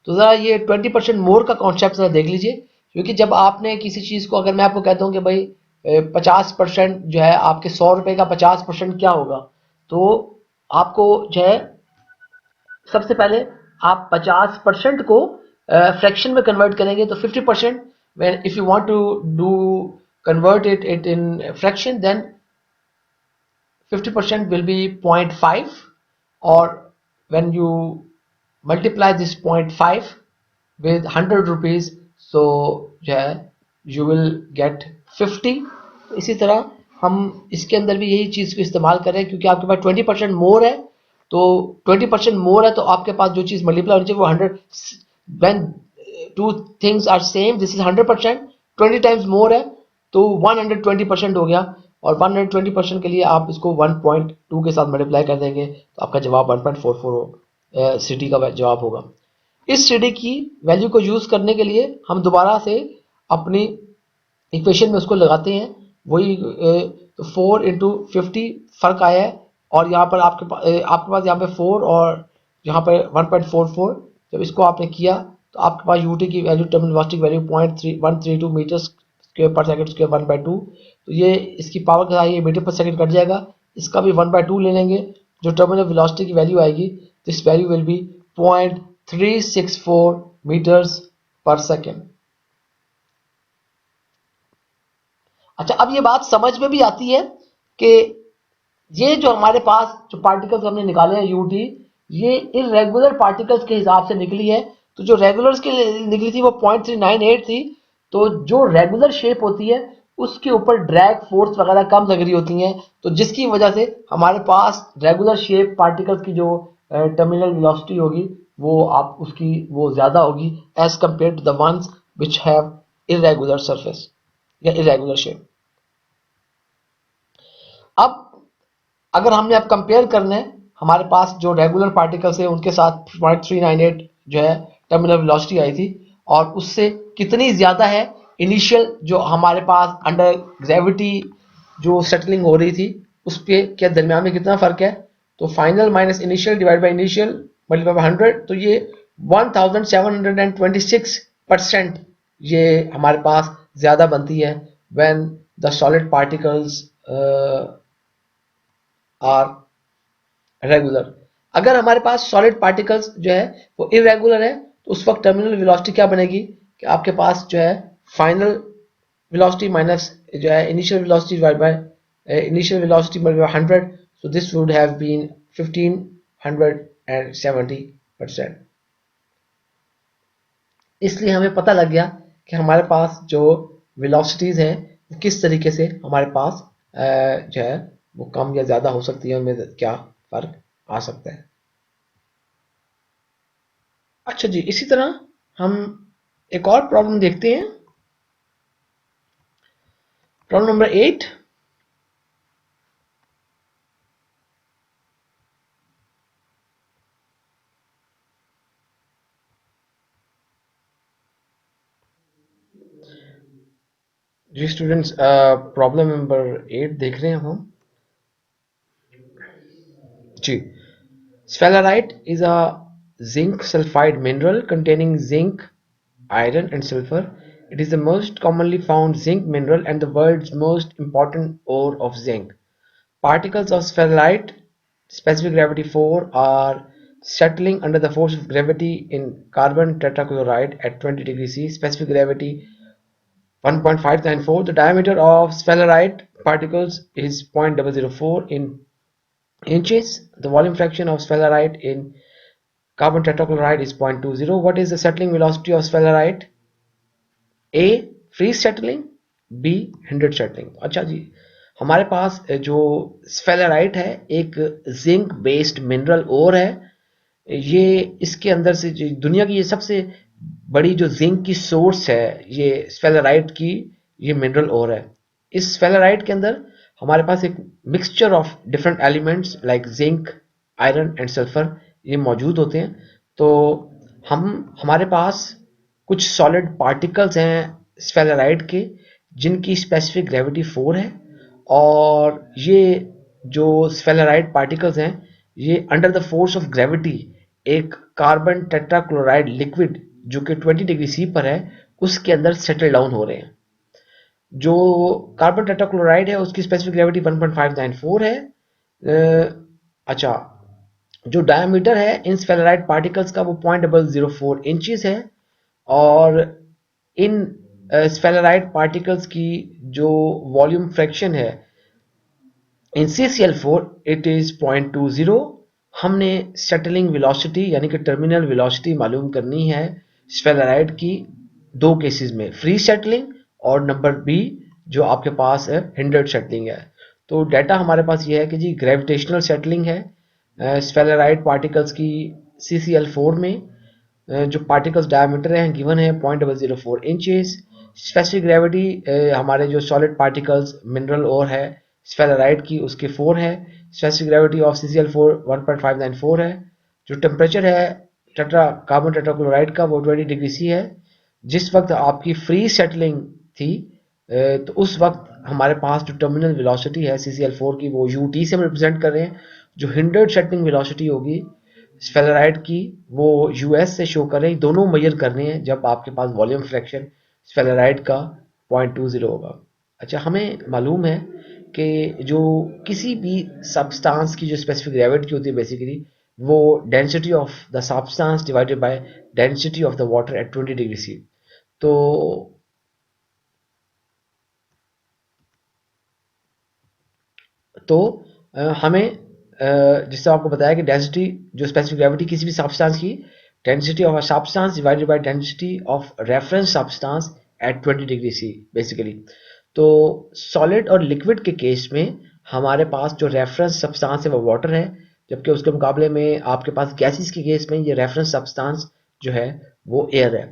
तो ज़रा ये 20% मोर का कॉन्सेप्ट ज़रा देख लीजिए, क्योंकि जब आपने किसी चीज़ को, अगर मैं आपको कहता हूँ कि भाई 50% जो है आपके 100 रुपये का 50% क्या होगा, तो आपको जो है सबसे पहले आप 50% को फ्रैक्शन में कन्वर्ट करेंगे, तो 50%, when if you want to do convert it in fraction, then 50% will be 0.5, or when you multiply this 0.5 with 100 rupees, so जो है you will get 50। तो इसी तरह हम इसके अंदर भी यही चीज़ को इस्तेमाल करें, क्योंकि आपके पास 20% मोर है, तो 20% मोर है तो आपके पास जो चीज़ मल्टीप्लाई होनी चाहिए वो 100, when two things are same, this is 100%, 20 times more है तो 120% हो गया, और 120% के लिए आप इसको 1.2 के साथ मल्टीप्लाई कर देंगे तो आपका जवाब 1.44 CD का जवाब होगा। इस CD की वैल्यू को यूज़ करने के लिए हम दोबारा से अपनी इक्वेशन में उसको लगाते हैं, वही तो 4 इंटू 50 फ़र्क आया है, और यहाँ पर आपके पास यहाँ पे 4 और यहाँ पर 1.44, जब इसको आपने किया तो आपके पास यूटी की value, terminal velocity value 0.132 metre square per second square 1/2, तो ये इसकी पावर के साथ ये मीटर पर सेकंड कट जाएगा, इसका भी 1/2 ले लेंगे, जो टर्मिनल वेलोसिटी की वैल्यू आएगी, this value will be 0.364 metres per second. अच्छा, अब ये बात समझ में भी आती है कि ये जो हमारे पास जो पार्टिकल्स हमने निकाले हैं यूटी, ये इरेगुलर पार्टिकल्स के हिसाब से निकली है, तो जो रेगुलर्स की निकली थी वो 0.398 थी, तो जो रेगुलर शेप होती है उसके ऊपर ड्रैग फोर्स वगैरह कम लग रही होती हैं, तो जिसकी वजह से हमारे पास रेगुलर शेप पार्टिकल्स की जो टर्मिनल वेलोसिटी होगी वो आप उसकी वो ज़्यादा होगी as compare to the ones which have irregular surface या इरेगुलर शेप। अब अगर हमने अब कंपेयर करना है हमारे पास जो रेगुलर पार्टिकल्स है उनके साथ 0.398 जो है टर्मिनल वेलोसिटी आई थी, और उससे कितनी ज़्यादा है इनिशियल जो हमारे पास अंडर ग्रेविटी जो सेटलिंग हो रही थी उस पे क्या दरमियान में कितना फ़र्क है, तो final minus initial divide by initial multiply by 100, तो ये 1726% ये हमारे पास ज़्यादा बनती है when the solid particles are regular. अगर हमारे पास सॉलिड पार्टिकल्स जो है वो इरेगुलर है तो उस वक्त टर्मिनल वेलोसिटी क्या बनेगी कि आपके पास जो है फाइनल वेलोसिटी माइनस जो है initial velocity divide by initial velocity multiply by 100, so this would have been 1570%। इसलिए हमें पता लग गया कि हमारे पास जो वेलोसिटीज़ हैं वो किस तरीके से हमारे पास जो है वो कम या ज़्यादा हो सकती है, उनमें क्या फ़र्क आ सकता है। अच्छा जी, इसी तरह हम एक और प्रॉब्लम देखते हैं, प्रॉब्लम नंबर 8। जी स्टूडेंट्स, प्रॉब्लम नंबर 8 देख रहे हैं हम जी। Sphalerite is a zinc sulfide mineral containing zinc, iron and sulfur. It is the most commonly found zinc mineral and the world's most important ore of zinc. Particles of sphalerite, specific gravity 4, are settling under the force of gravity in carbon tetrachloride at 20 degrees C, specific gravity 1.594. The diameter of sphalerite particles is 0.004 in inches. The volume fraction of sphalerite in carbon tetrachloride is 0.20. What is the settling velocity of sphalerite? A freeze settling, B hindered settling। अच्छा जी, हमारे पास जो स्फेलेराइट है एक zinc based mineral ओर है, ये इसके अंदर से दुनिया की ये सबसे बड़ी जो जिंक की सोर्स है, ये स्फेलराइट की ये मिनरल ओर है। इस स्फेलराइट के अंदर हमारे पास एक mixture of different elements like zinc, iron and sulphur ये मौजूद होते हैं। तो हमारे पास कुछ सॉलिड पार्टिकल्स हैं स्फेलराइट के, जिनकी स्पेसिफिक ग्रेविटी 4 है। और ये जो स्फेलराइट पार्टिकल्स हैं, ये under the force of gravity एक कार्बन टेट्राक्लोराइड लिक्विड जो कि 20 डिग्री सी पर है, उसके अंदर सेटल डाउन हो रहे हैं। जो कार्बन टेट्राक्लोराइड है उसकी स्पेसिफिक ग्रेविटी 1.594 है। अच्छा, जो डायमीटर है इन स्फेलराइट पार्टिकल्स का वो 0.004 इंचेस है। और इन स्फेलराइट पार्टिकल्स की जो वॉल्यूम फ्रैक्शन है इन CCl4 इट इज 0.20। हमने सेटलिंग वेलोसिटी यानी कि टर्मिनल वेलोसिटी मालूम करनी है स्फेलराइड की दो केसेस में, फ्री सेटलिंग और नंबर बी जो आपके पास है हिंडर्ड सेटलिंग है। तो डाटा हमारे पास ये है कि जी ग्रेविटेशनल सेटलिंग है स्फेलराइड पार्टिकल्स की CCl4 में। जो पार्टिकल्स डायमीटर है गिवन है 0.004 इंचेस। स्पेसिफिक ग्रेविटी हमारे जो सॉलिड पार्टिकल्स मिनरल और है स्फेलराइट की उसके 4 है। स्पेसिफिक ग्रेविटी ऑफ CCl4 1.594 है। जो टेम्परेचर है कार्बन टेट्राक्लोराइड का वो 20 डिग्री सी है। जिस वक्त आपकी फ्री सेटलिंग थी तो उस वक्त हमारे पास जो टर्मिनल वेलोसिटी है CCl4 की वो UT से हम रिप्रेजेंट कर रहे हैं। जो हिंडर्ड सेटलिंग वेलोसिटी होगी स्फेलराइड की वो US से शो कर रहे हैं। दोनों मेजर करने हैं जब आपके पास वॉल्यूम फ्रैक्शन स्फेलराइड का 0.20 होगा। अच्छा, हमें मालूम है कि जो किसी भी सब्सटेंस की जो स्पेसिफिक ग्रेविटी होती है बेसिकली वो density of the substance divided by density of the water at 20 degree C. तो तो हमें जिससे आपको बताया कि डेंसिटी जो स्पेसिफिक ग्रेविटी किसी भी सब्सटेंस की density of a substance divided by density of reference substance at 20 degree C basically. तो सॉलिड और लिक्विड के केस में हमारे पास जो रेफरेंस सब्सटेंस है वो वाटर है, जबकि उसके मुकाबले में आपके पास गैसेस के केस में ये रेफरेंस सब्सटेंस जो है वो एयर है।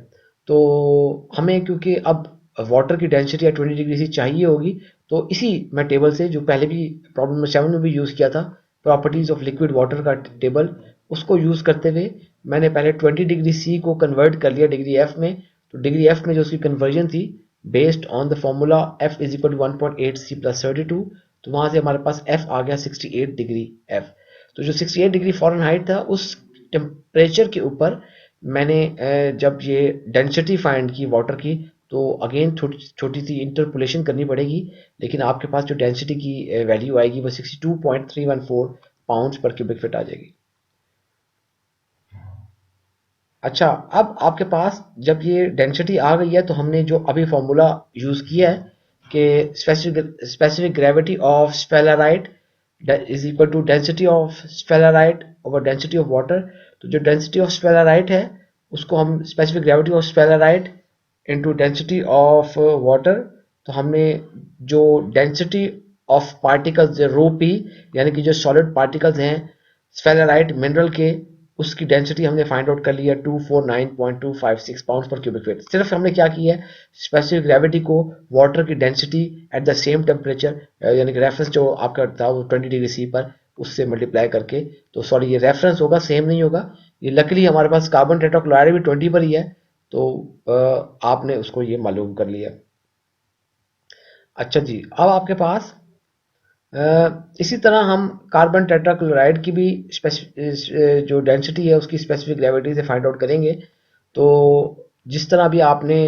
तो हमें क्योंकि अब वाटर की डेंसिटी 20 डिग्री से चाहिए होगी, तो इसी मैं टेबल से जो पहले भी प्रॉब्लम 7 में भी यूज़ किया था प्रॉपर्टीज ऑफ लिक्विड वाटर का टेबल, उसको यूज़ करते हुए मैंने पहले 20 डिग्री सी को कन्वर्ट कर लिया डिग्री एफ में। तो डिग्री एफ में जो उसकी कन्वर्जन थी based on the formula F is equal to 1.8 C plus 32, तो वहाँ से हमारे पास एफ आ गया 68 डिग्री एफ। तो जो 68 डिग्री फ़ारेनहाइट था उस टेम्परेचर के ऊपर मैंने जब ये डेंसिटी फाइंड की वाटर की तो अगेन छोटी सी इंटरपोलेशन करनी पड़ेगी, लेकिन आपके पास जो डेंसिटी की वैल्यू आएगी वो 62.314 पाउंड्स पर क्यूबिक फीट आ जाएगी। अच्छा, अब आपके पास जब ये डेंसिटी आ गई है तो हमने जो अभी फॉर्मूला यूज़ किया है कि specific gravity of sphalerite is equal to density of sphalerite over density of water. तो जो डेंसिटी ऑफ स्फेलराइट है उसको हम specific gravity of sphalerite into density of water. तो हमने जो density of particles rho p यानी कि जो सॉलिड पार्टिकल्स हैं स्फेलराइट मिनरल के, उसकी डेंसिटी हमने फाइंड आउट कर लिया 249.256 पाउंड पर क्यूबिक फीट। सिर्फ हमने क्या किया है स्पेसिफिक ग्रेविटी को वाटर की density at the same temperature यानी कि रेफरेंस जो आपका था वो 20 डिग्री सी पर उससे मल्टीप्लाई करके, तो सॉरी ये रेफरेंस होगा सेम नहीं होगा। ये लकीली हमारे पास कार्बन टेट्राक्लोराइड भी 20 पर ही है, तो आपने उसको ये मालूम कर लिया। अच्छा जी, अब आपके पास इसी तरह हम कार्बन टेट्राक्लोराइड की भी जो डेंसिटी है उसकी स्पेसिफिक ग्रेविटी से फाइंड आउट करेंगे। तो जिस तरह अभी आपने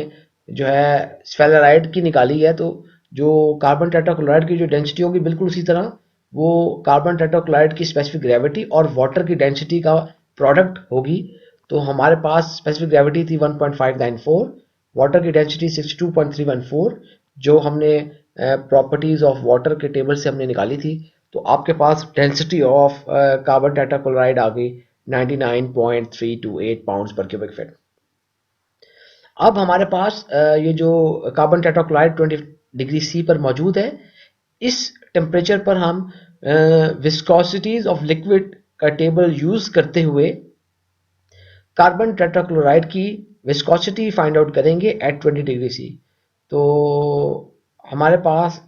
जो है स्फेलराइड की निकाली है, तो जो कार्बन टेट्राक्लोराइड की जो डेंसिटी होगी बिल्कुल उसी तरह वो कार्बन टेट्राक्लोराइड की स्पेसिफिक ग्रेविटी और वाटर की डेंसिटी का प्रोडक्ट होगी। तो हमारे पास स्पेसिफिक ग्रेविटी थी 1.594, वाटर की डेंसिटी 62.314 जो हमने प्रॉपर्टीज ऑफ वाटर के टेबल से हमने निकाली थी। तो आपके पास डेंसिटी ऑफ कार्बन टेट्राक्लोराइड आ गई 99.328 पाउंड्स पर क्यूबिक फीट। अब हमारे पास ये जो कार्बन टेट्राक्लोराइड 20 डिग्री सी पर मौजूद है, इस टेम्परेचर पर हम विस्कोसिटीज ऑफ लिक्विड का टेबल यूज करते हुए कार्बन टेट्राक्लोराइड की विस्कोसिटी फाइंड आउट करेंगे एट 20 डिग्री सी। तो हमारे पास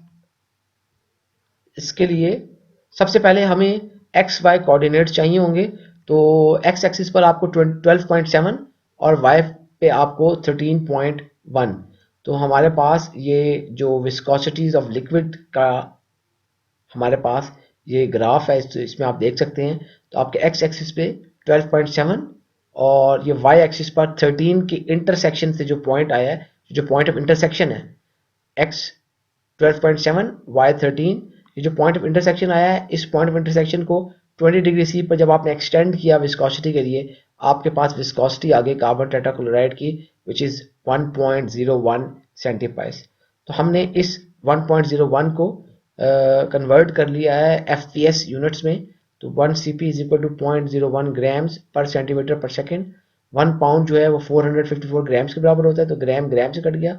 इसके लिए सबसे पहले हमें एक्स वाई कोऑर्डिनेट चाहिए होंगे। तो एक्स एक्सिस पर आपको 12.7 और वाई पे आपको 13.1। तो हमारे पास ये जो विस्कोसिटीज ऑफ लिक्विड का हमारे पास ये ग्राफ है, इसमें आप देख सकते हैं। तो आपके एक्स एक्सिस पे 12.7 और ये वाई एक्सिस पर 13 के इंटरसेक्शन से जो पॉइंट आया है, जो पॉइंट ऑफ इंटरसेक्शन है, एक्स 12.7 वाई 13, ये जो पॉइंट ऑफ इंटरसेक्शन आया है, इस पॉइंट ऑफ इंटरसेक्शन को 20 डिग्री सी पर जब आपने एक्सटेंड किया विस्कोसिटी के लिए, आपके पास विस्कोसिटी आ गई कार्बन टेट्राक्लोराइड की विच इज 1.01 सेंटीपाइस। तो हमने इस 1.01 को कन्वर्ट कर लिया है FPS यूनिट्स में। तो 1 CP is equal to 0.01 grams per centimetre per second. 1 pound जो है वो 454 ग्राम्स के बराबर होता है, तो ग्राम ग्राम से कट गया।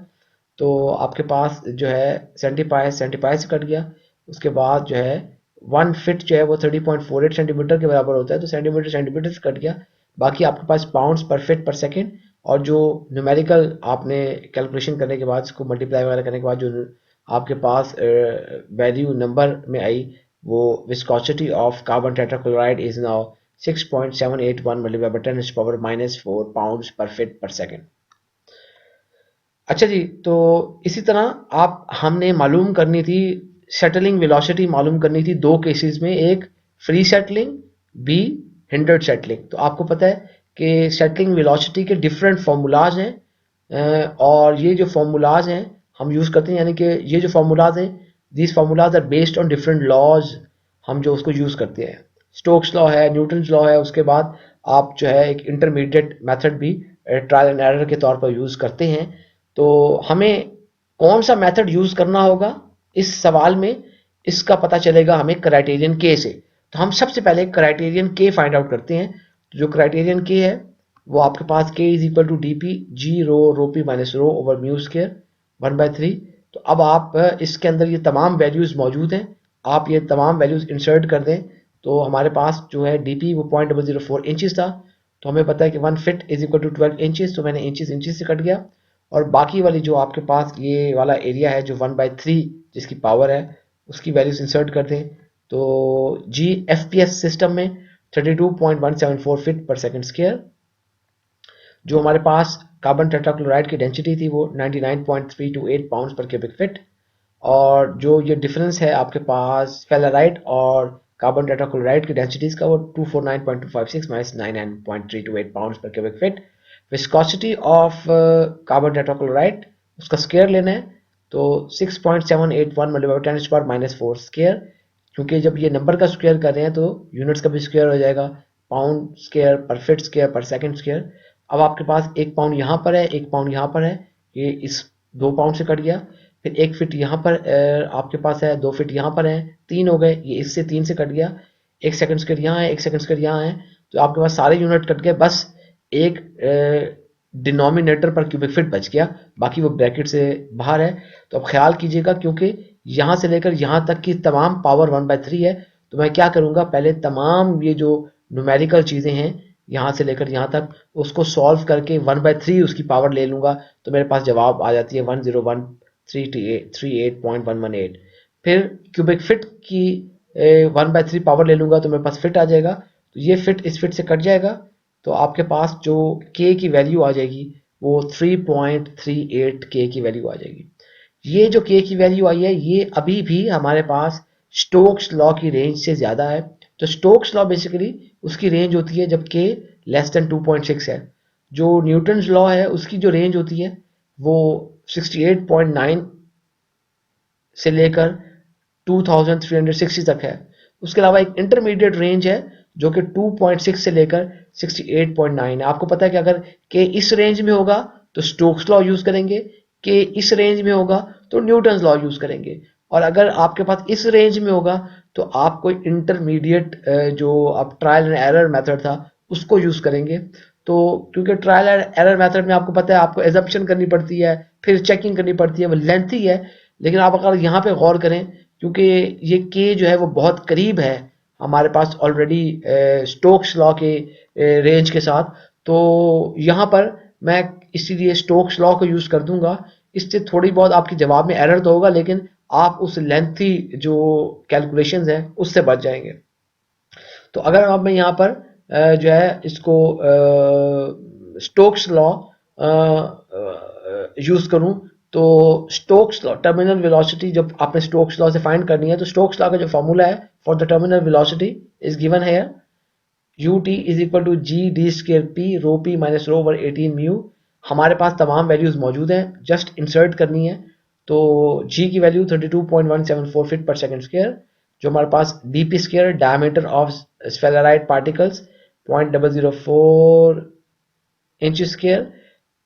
तो आपके पास जो है सेंटीपाइस सेंटीपाइस से कट गया। उसके बाद जो है 1 फिट जो है वो 30.48 सेंटीमीटर के बराबर होता है, तो सेंटीमीटर सेंटीमीटर से कट गया। बाकी आपके पास पाउंड्स पर फिट पर सेकेंड, और जो न्यूमेरिकल आपने कैलकुलेशन करने के बाद, इसको मल्टीप्लाई वगैरह करने के बाद जो आपके पास वैल्यू नंबर में आई, वो viscosity of carbon tetrachloride is now 6.781 multiply by 10⁻⁻⁴ pounds पर फिट पर सेकेंड। अच्छा जी, तो इसी तरह हमने मालूम करनी थी सेटलिंग वेलोसिटी, मालूम करनी थी दो केसेस में, एक free settling, B hindered settling. तो आपको पता है कि सेटलिंग वेलोसिटी के डिफरेंट फार्मूलाज हैं, और ये जो फार्मूलाज हैं हम यूज़ करते हैं, यानी कि ये जो फार्मूलाज हैं, these formulas are based on different laws, हम जो उसको यूज़ करते हैं। स्टोक्स लॉ है, न्यूटन्स लॉ है, उसके बाद आप जो है एक इंटरमीडिएट मेथड भी ट्रायल एंड एरर के तौर पर यूज़ करते हैं। तो हमें कौन सा मेथड यूज़ करना होगा इस सवाल में, इसका पता चलेगा हमें क्राइटेरियन के से। तो हम सबसे पहले क्राइटेरियन के फाइंड आउट करते हैं। तो जो क्राइटेरियन के है वो आपके पास K is equal to D P G rho P minus rho over mu square 1/3। तो अब आप इसके अंदर ये तमाम वैल्यूज़ मौजूद हैं, आप ये तमाम वैल्यूज़ इंसर्ट कर दें। तो हमारे पास जो है डी पी वो 0.004 इंचज़ था। तो हमें पता है कि 1 feet is equal to 12 inches, तो मैंने इंचज़ से कट गया। और बाकी वाली जो आपके पास ये वाला एरिया है जो 1/3 जिसकी पावर है, उसकी वैल्यूज इंसर्ट कर दें। तो जी FPS सिस्टम में 32.174 फीट पर सेकंड स्क्वायर। जो हमारे पास कार्बन टेट्राक्लोराइड की डेंसिटी थी वो 99.328 पाउंड्स पर क्यूबिक फीट। और जो ये डिफरेंस है आपके पास फेलराइट और कार्बन टेट्राक्लोराइड की डेंसिटीज का, वो 249.256 माइनस 99.328 पाउंड्स पर cubic feet. Viscosity of carbon tetrachloride, उसका स्क्वायर लेना है। तो 6.781 मल्टीप्लाई 10⁻⁻⁴ स्क्वायर, क्योंकि जब ये नंबर का स्क्वायर कर रहे हैं तो यूनिट्स का भी स्क्वायर हो जाएगा, पाउंड स्क्वायर पर fit square per second square. अब आपके पास 1 पाउंड यहाँ पर है, 1 पाउंड यहाँ पर है, ये इस 2 पाउंड से कट गया। फिर 1 फिट यहाँ पर आपके पास है, 2 फिट यहाँ पर है, 3 हो गए, ये इससे 3 से कट गया। 1 सेकंड स्क्वायर यहाँ है, 1 सेकंड स्क्वायर यहाँ है, तो आपके पास सारे यूनिट कट गए, बस एक डिनोमिनेटर पर क्यूबिक फीट बच गया, बाकी वो ब्रैकेट से बाहर है। तो अब ख्याल कीजिएगा, क्योंकि यहाँ से लेकर यहाँ तक की तमाम पावर 1/3 है, तो मैं क्या करूँगा, पहले तमाम ये जो न्यूमेरिकल चीज़ें हैं यहाँ से लेकर यहाँ तक, उसको सॉल्व करके 1/3 उसकी पावर ले लूँगा, तो मेरे पास जवाब आ जाती है 10138.118। फिर क्यूबिक फिट की 1/3 पावर ले लूँगा, तो मेरे पास फिट आ जाएगा। तो ये फिट इस फिट से कट जाएगा, तो आपके पास जो k की वैल्यू आ जाएगी वो 3.38 k की वैल्यू आ जाएगी। ये जो k की वैल्यू आई है, ये अभी भी हमारे पास स्टोक्स लॉ की रेंज से ज़्यादा है। तो स्टोक्स लॉ बेसिकली उसकी रेंज होती है जब k लेस देन 2.6 है। जो न्यूटन्स लॉ है उसकी जो रेंज होती है वो 68.9 से लेकर 2360 तक है। उसके अलावा एक इंटरमीडिएट रेंज है जो कि 2.6 से लेकर 68.9 है। आपको पता है कि अगर के इस रेंज में होगा तो स्टोक्स लॉ यूज करेंगे, के इस रेंज में होगा तो न्यूटन्स लॉ यूज करेंगे, और अगर आपके पास इस रेंज में होगा तो आप कोई इंटरमीडिएट जो आप ट्रायल एंड एरर मेथड था उसको यूज करेंगे। तो क्योंकि ट्रायल एंड एरर मेथड में आपको पता है आपको एजम्पशन करनी पड़ती है, फिर चेकिंग करनी पड़ती है, वो लेंथी है। लेकिन आप अगर यहाँ पे गौर करें, क्योंकि ये के जो है वो बहुत करीब है हमारे पास ऑलरेडी स्टोक्स लॉ के रेंज के साथ, तो यहाँ पर मैं इसीलिए स्टोक्स लॉ को यूज कर दूंगा। इससे थोड़ी बहुत आपके जवाब में एरर तो होगा, लेकिन आप उस लेंथी जो कैलकुलेशंस है उससे बच जाएंगे। तो अगर अब मैं यहाँ पर जो है इसको स्टोक्स लॉ यूज करूं, तो स्टोक्स लॉ टर्मिनल वेलोसिटी जब आपने स्टोक्स लॉ से फाइंड करनी है, तो स्टोक्स लॉ का जो फॉर्मूला है for the terminal velocity is given है ut is equal to G D square P rho P minus rho over 18 mu. हमारे पास तमाम वैल्यूज मौजूद हैं, जस्ट इंसर्ट करनी है। तो g की value 32.174 feet per second square, जो हमारे पास dp square diameter of sphalerite particles 0.004 inch square.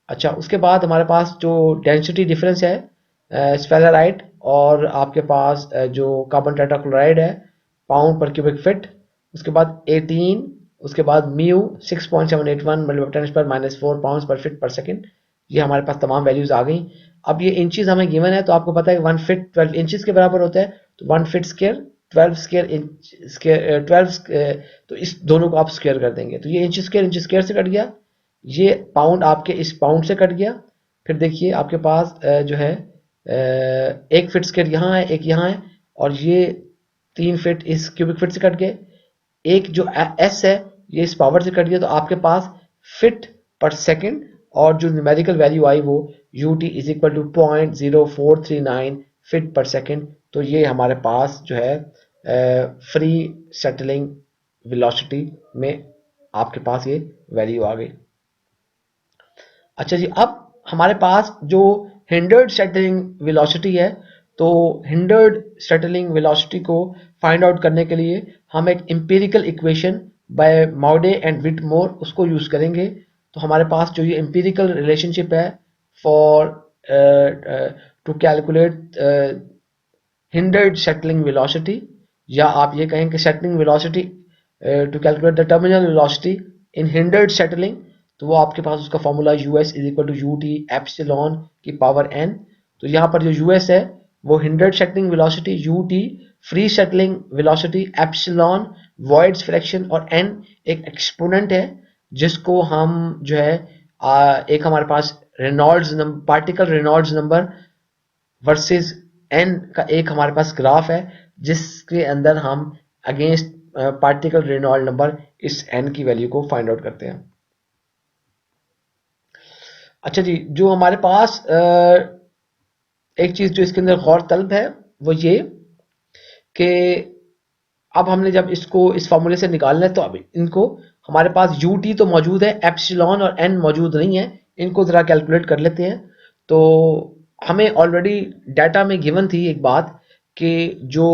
अच्छा, उसके बाद हमारे पास जो डेंसिटी डिफरेंस है स्फेराइट और आपके पास जो कार्बन टेट्राक्लोराइड है पाउंड पर क्यूबिक फिट, उसके बाद 18, उसके बाद म्यू 6.781 मल्टीप्लाई पर -4 पाउंड पर फिट पर सेकंड। ये हमारे पास तमाम वैल्यूज आ गई। अब ये इंचेस हमें गिवन है, तो आपको पता है 1 फिट 12 इंचेस के बराबर होता है, तो 1 fit square 12 square inch square 12, तो इस दोनों को आप स्क्वायर कर देंगे, तो ये इंच स्क्वायर से कट गया, ये पाउंड आपके इस पाउंड से कट गया। फिर देखिए आपके पास जो है 1 फिट स्क्वायर यहाँ है, एक यहाँ है, और ये 3 फिट इस क्यूबिक फिट से कट गए। एक जो एस है ये इस पावर से कट गया, तो आपके पास फिट पर सेकंड और जो न्यूमेरिकल वैल्यू आई वो ut is equal to 0.0439 feet per second. तो ये हमारे पास जो है फ्री सेटलिंग वेलोसिटी में आपके पास ये वैल्यू आ गई। अच्छा जी, अब हमारे पास जो हिंडर्ड सेटलिंग वेलोसिटी है, तो हिंडर्ड सेटलिंग वेलोसिटी को फाइंड आउट करने के लिए हम एक empirical equation by Maude and Whitmore उसको यूज करेंगे। तो हमारे पास जो ये एम्पिरिकल रिलेशनशिप है for to calculate hindered settling velocity, या आप ये कहें कि settling velocity to calculate the terminal velocity in hindered settling, तो वो आपके पास उसका formula u s is equal to u t epsilon की पावर एन। तो यहाँ पर जो यूएस है वो hindered settling velocity, u t free settling velocity, epsilon voids fraction, और एन एक एक्सपोनेंट है जिसको हम जो है एक हमारे पास Reynolds number particle Reynolds number versus n का एक हमारे पास ग्राफ है, जिसके अंदर हम अगेंस्ट पार्टिकल रेनॉल्ड नंबर इस एन की वैल्यू को फाइंड आउट करते हैं। अच्छा जी, जो हमारे पास एक चीज जो इसके अंदर गौर तलब है वो ये कि अब हमने जब इसको इस फॉर्मूले से निकालना है, तो अब इनको हमारे पास यू टी तो मौजूद है, एप्सिलॉन और एन मौजूद नहीं है, इनको जरा कैलकुलेट कर लेते हैं। तो हमें ऑलरेडी डाटा में गिवन थी एक बात कि जो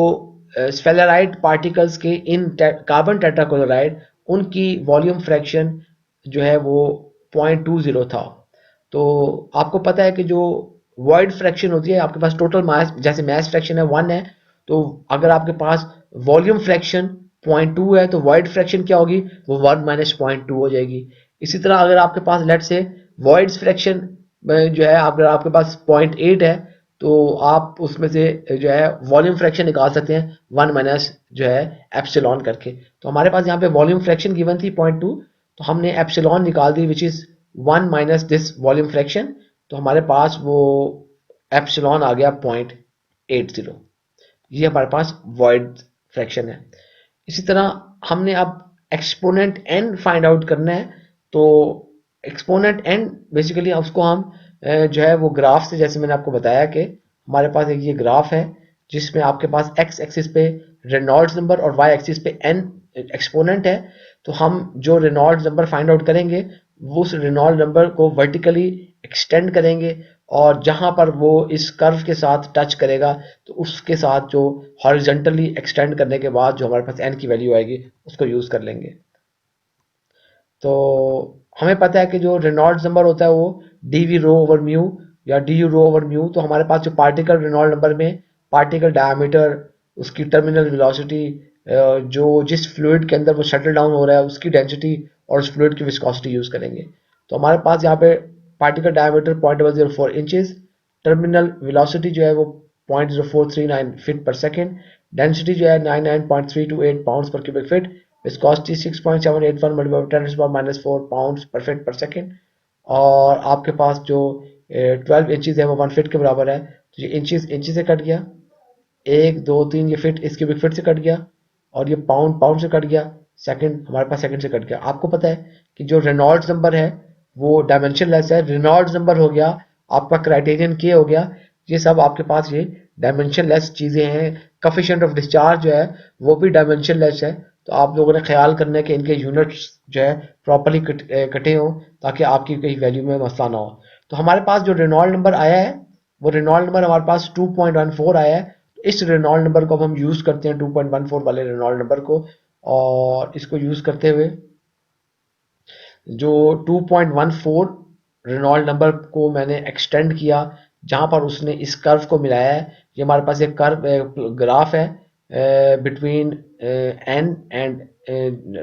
स्फेलेराइट पार्टिकल्स के इन कार्बन टेट्राक्लोराइड उनकी वॉल्यूम फ्रैक्शन जो है वो 0.20 था। तो आपको पता है कि जो वॉइड फ्रैक्शन होती है, आपके पास टोटल मास जैसे मास फ्रैक्शन है 1 है, तो अगर आपके पास वॉल्यूम फ्रैक्शन 0.2 है तो वॉइड फ्रैक्शन क्या होगी, वो 1 माइनस 0.2 हो जाएगी। इसी तरह अगर आपके पास लेट से वॉइड फ्रैक्शन जो है अगर आपके पास 0.8 है, तो आप उसमें से जो है वॉल्यूम फ्रैक्शन निकाल सकते हैं 1 माइनस जो है एप्सिलॉन करके। तो हमारे पास यहाँ पे वॉल्यूम फ्रैक्शन गिवन थी 0.2, तो हमने एप्सिलॉन निकाल दी which is 1 minus this volume fraction, तो हमारे पास वो एप्सिलॉन आ गया 0.80। ये हमारे पास वॉइड फ्रैक्शन है। इसी तरह हमने अब एक्सपोनेंट एन फाइंड आउट करना है। तो एक्सपोनेंट एन बेसिकली उसको हम जो है वो ग्राफ से, जैसे मैंने आपको बताया कि हमारे पास एक ये ग्राफ है जिसमें आपके पास एक्स एक्सिस पे रेनॉल्ड्स नंबर और वाई एक्सिस पे एन एक्सपोनेंट है। तो हम जो रेनॉल्ड्स नंबर फाइंड आउट करेंगे वो उस रेनॉल्ड नंबर को वर्टिकली एक्सटेंड करेंगे, और जहां पर वो इस कर्व के साथ टच करेगा तो उसके साथ जो हॉरिजॉन्टली एक्सटेंड करने के बाद जो हमारे पास एन की वैल्यू आएगी उसको यूज कर लेंगे। तो हमें पता है कि जो रेनॉल्ड्स नंबर होता है वो d v rho over mu या d u rho over mu. तो हमारे पास जो पार्टिकल रेनॉल्ड नंबर में पार्टिकल डायमीटर, उसकी टर्मिनल वेलोसिटी, जो जिस फ्लूइड के अंदर वो शटल डाउन हो रहा है उसकी डेंसिटी और उस फ्लूइड की विस्कोसिटी यूज करेंगे। तो हमारे पास यहाँ पे particle diameter 0.004 inches, terminal velocity जो है वो 0.0439 फीट पर सेकेंड, डेंसिटी जो है 99.328 पाउंड्स पर cubic feet, viscosity 6.781 multiply 10⁻⁻4 pounds पर फीट पर सेकेंड, और आपके पास जो 12 इंचज है वो 1 फीट के बराबर है, तो ये इंचज इंचज से कट गया, 1 2 3 ये फीट इस क्यूबिक फीट से कट गया, और ये पाउंड पाउंड से कट गया, सेकंड हमारे पास सेकंड से कट गया। आपको पता है कि जो रेनॉल्ड्स नंबर है वो डायमेंशन लेस है, रेनॉल्ड्स नंबर हो गया, आपका क्राइटेरियन के हो गया, ये सब आपके पास ये डायमेंशन लेस चीज़ें हैं। कफिशिएंट ऑफ डिस्चार्ज जो है वो भी डायमेंशन लेस है, तो आप लोगों ने ख्याल करना है कि इनके यूनिट्स जो है प्रॉपरली कटे हों, ताकि आपकी कहीं वैल्यू में मसला ना हो। तो हमारे पास जो रेनॉल्ड नंबर आया है वो रेनॉल्ड नंबर हमारे पास 2.14 आया है। तो इस रेनॉल्ड नंबर को अब हम यूज़ करते हैं, 2.14 वाले रेनॉल्ड नंबर को, और इसको यूज़ करते हुए जो 2.14 रेनॉल्ड नंबर को मैंने एक्सटेंड किया, जहां पर उसने इस कर्व को मिलाया है। ये हमारे पास एक कर्व ग्राफ है between N and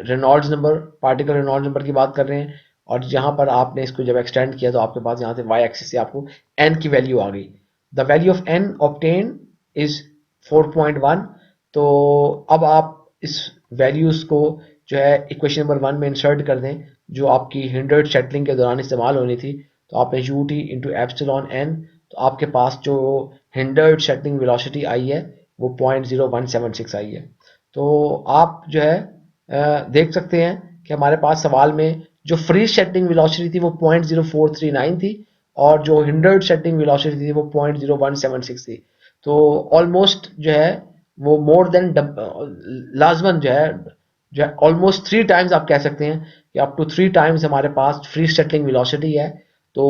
Reynolds number, particle Reynolds number की बात कर रहे हैं, और जहां पर आपने इसको जब एक्सटेंड किया तो आपके पास यहाँ से वाई एक्सिस से आपको एन की वैल्यू आ गई। The value of N obtain is 4.1। तो अब आप इस वैल्यूज को जो है इक्वेशन नंबर 1 में इंसर्ट कर दें, जो आपकी हिंडर्ड शटलिंग के दौरान इस्तेमाल होनी थी। तो आपने U T into epsilon N, तो आपके पास जो हिंडर्ड शटलिंग वेलोसिटी आई है वो 0.0176 आई है। तो आप जो है देख सकते हैं कि हमारे पास सवाल में जो फ्री सेटिंग वेलोसिटी थी वो 0.0439 थी, और जो हिंडर्ड सेटिंग वेलोसिटी थी वो 0.0176 थी। तो ऑलमोस्ट जो है वो मोर देन लाजमन जो है ऑलमोस्ट 3 टाइम्स आप कह सकते हैं कि अप टू 3 टाइम्स हमारे पास फ्री सेटलिंग वेलोसिटी है। तो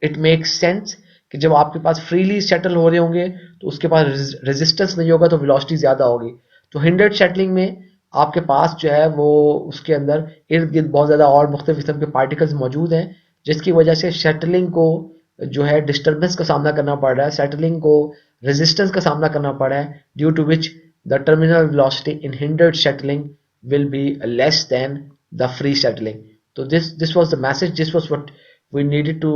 इट मेक्स सेंस कि जब आपके पास फ्रीली सेटल हो रहे होंगे तो उसके पास रेजिस्टेंस नहीं होगा, तो वेलोसिटी ज़्यादा होगी। तो हिंडर्ड सेटलिंग में आपके पास जो है वो उसके अंदर इर्द गिर्द बहुत ज़्यादा और मुख्तलिफ किस्म के पार्टिकल्स मौजूद हैं, जिसकी वजह से सेटलिंग को जो है डिस्टर्बेंस का सामना करना पड़ रहा है, सेटलिंग को रेजिस्टेंस का सामना करना पड़ रहा है, due to which the terminal velocity in hindered settling will be less than the free settling. So this was the message. This was what we needed to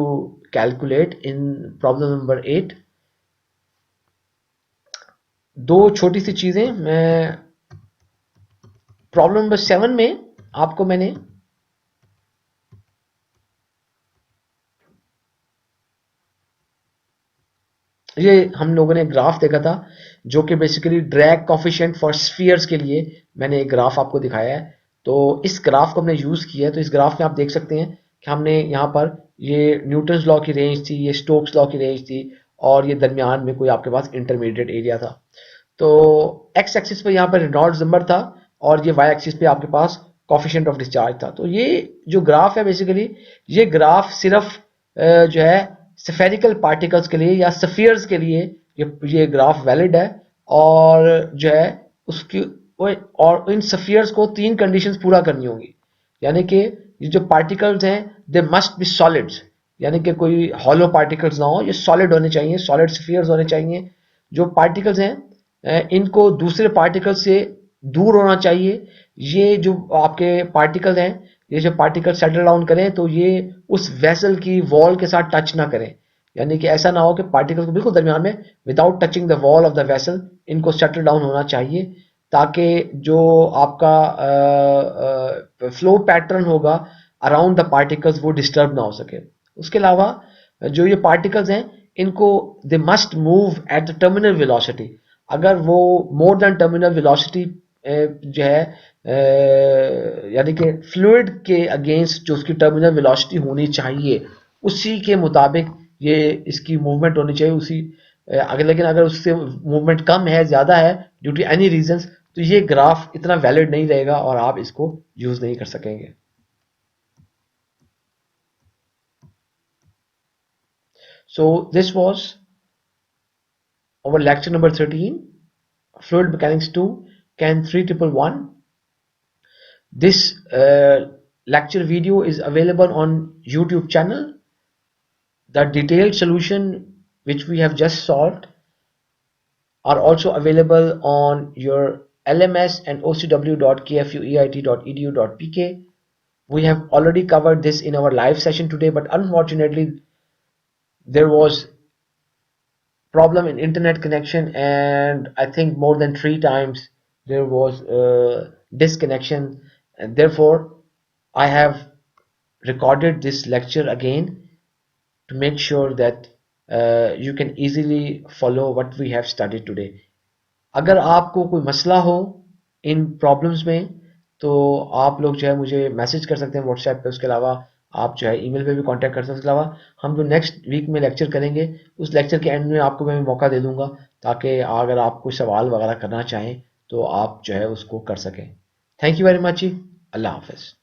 calculate in problem number 8. दो छोटी सी चीजें मैं problem number 7 में आपको मैंने ये हम लोगों ने ग्राफ देखा था, जो कि basically drag coefficient for spheres के लिए मैंने एक ग्राफ आपको दिखाया है। तो इस ग्राफ को हमने यूज़ किया है। तो इस ग्राफ में आप देख सकते हैं कि हमने यहाँ पर ये न्यूटन्स लॉ की रेंज थी, ये स्टोक्स लॉ की रेंज थी, और ये दरमियान में कोई आपके पास इंटरमीडिएट एरिया था। तो एक्स एक्सिस पे यहाँ पर रेनॉल्ड्स नंबर था, और ये वाई एक्सिस पे आपके पास कॉफिशिएंट ऑफ डिस्चार्ज था। तो ये जो ग्राफ है बेसिकली, ये ग्राफ सिर्फ जो है स्फेरिकल पार्टिकल्स के लिए या स्फीयर्स के लिए ये ग्राफ वैलिड है, और जो है उसकी और इन स्फीयर्स को 3 कंडीशंस पूरा करनी होंगी। यानी कि ये जो पार्टिकल्स हैं दे मस्ट बी सॉलिड्स, यानी कि कोई हॉलो पार्टिकल्स ना हो, ये सॉलिड होने चाहिए, सॉलिड स्फीयर्स होने चाहिए। जो पार्टिकल्स हैं इनको दूसरे पार्टिकल से दूर होना चाहिए। ये जो आपके पार्टिकल्स हैं, ये जो पार्टिकल सेटल डाउन करें तो ये उस वेसल की वॉल के साथ टच ना करें, यानी कि ऐसा ना हो कि पार्टिकल को बिल्कुल दरमियान में without touching the wall of the vessel इनको सेटल डाउन होना चाहिए, ताकि जो आपका फ्लो पैटर्न होगा अराउंड द पार्टिकल्स वो डिस्टर्ब ना हो सके। उसके अलावा जो ये पार्टिकल्स हैं इनको they must move at the terminal velocity. अगर वो मोर देन टर्मिनल वेलोसिटी जो है यानी कि फ्लूइड के अगेंस्ट जो उसकी टर्मिनल वेलोसिटी होनी चाहिए उसी के मुताबिक ये इसकी मूवमेंट होनी चाहिए उसी। अगर लेकिन अगर उससे मूवमेंट कम है, ज़्यादा है, ड्यू टू एनी रीजंस, तो ये ग्राफ इतना वैलिड नहीं रहेगा और आप इसको यूज़ नहीं कर सकेंगे। So this was our lecture number 13, Fluid Mechanics 2, Can 3111. This lecture video is available on YouTube channel. The detailed solution which we have just solved are also available on your LMS and ocw.kfueit.edu.pk. We have already covered this in our live session today, but unfortunately there was problem in internet connection, and I think more than 3 times there was disconnection. And therefore I have recorded this lecture again to make sure that you can easily follow what we have studied today. अगर आपको कोई मसला हो इन problems में तो आप लोग जो है मुझे मैसेज कर सकते हैं व्हाट्सएप पे। उसके अलावा आप जो है ईमेल पे भी कांटेक्ट कर सकते हैं। उसके अलावा हम जो नेक्स्ट वीक में लेक्चर करेंगे उस लेक्चर के एंड में आपको मैं मौका दे दूंगा ताकि अगर आप कोई सवाल वगैरह करना चाहें तो आप जो है उसको कर सकें। थैंक यू वेरी मच जी। अल्लाह हाफिज़।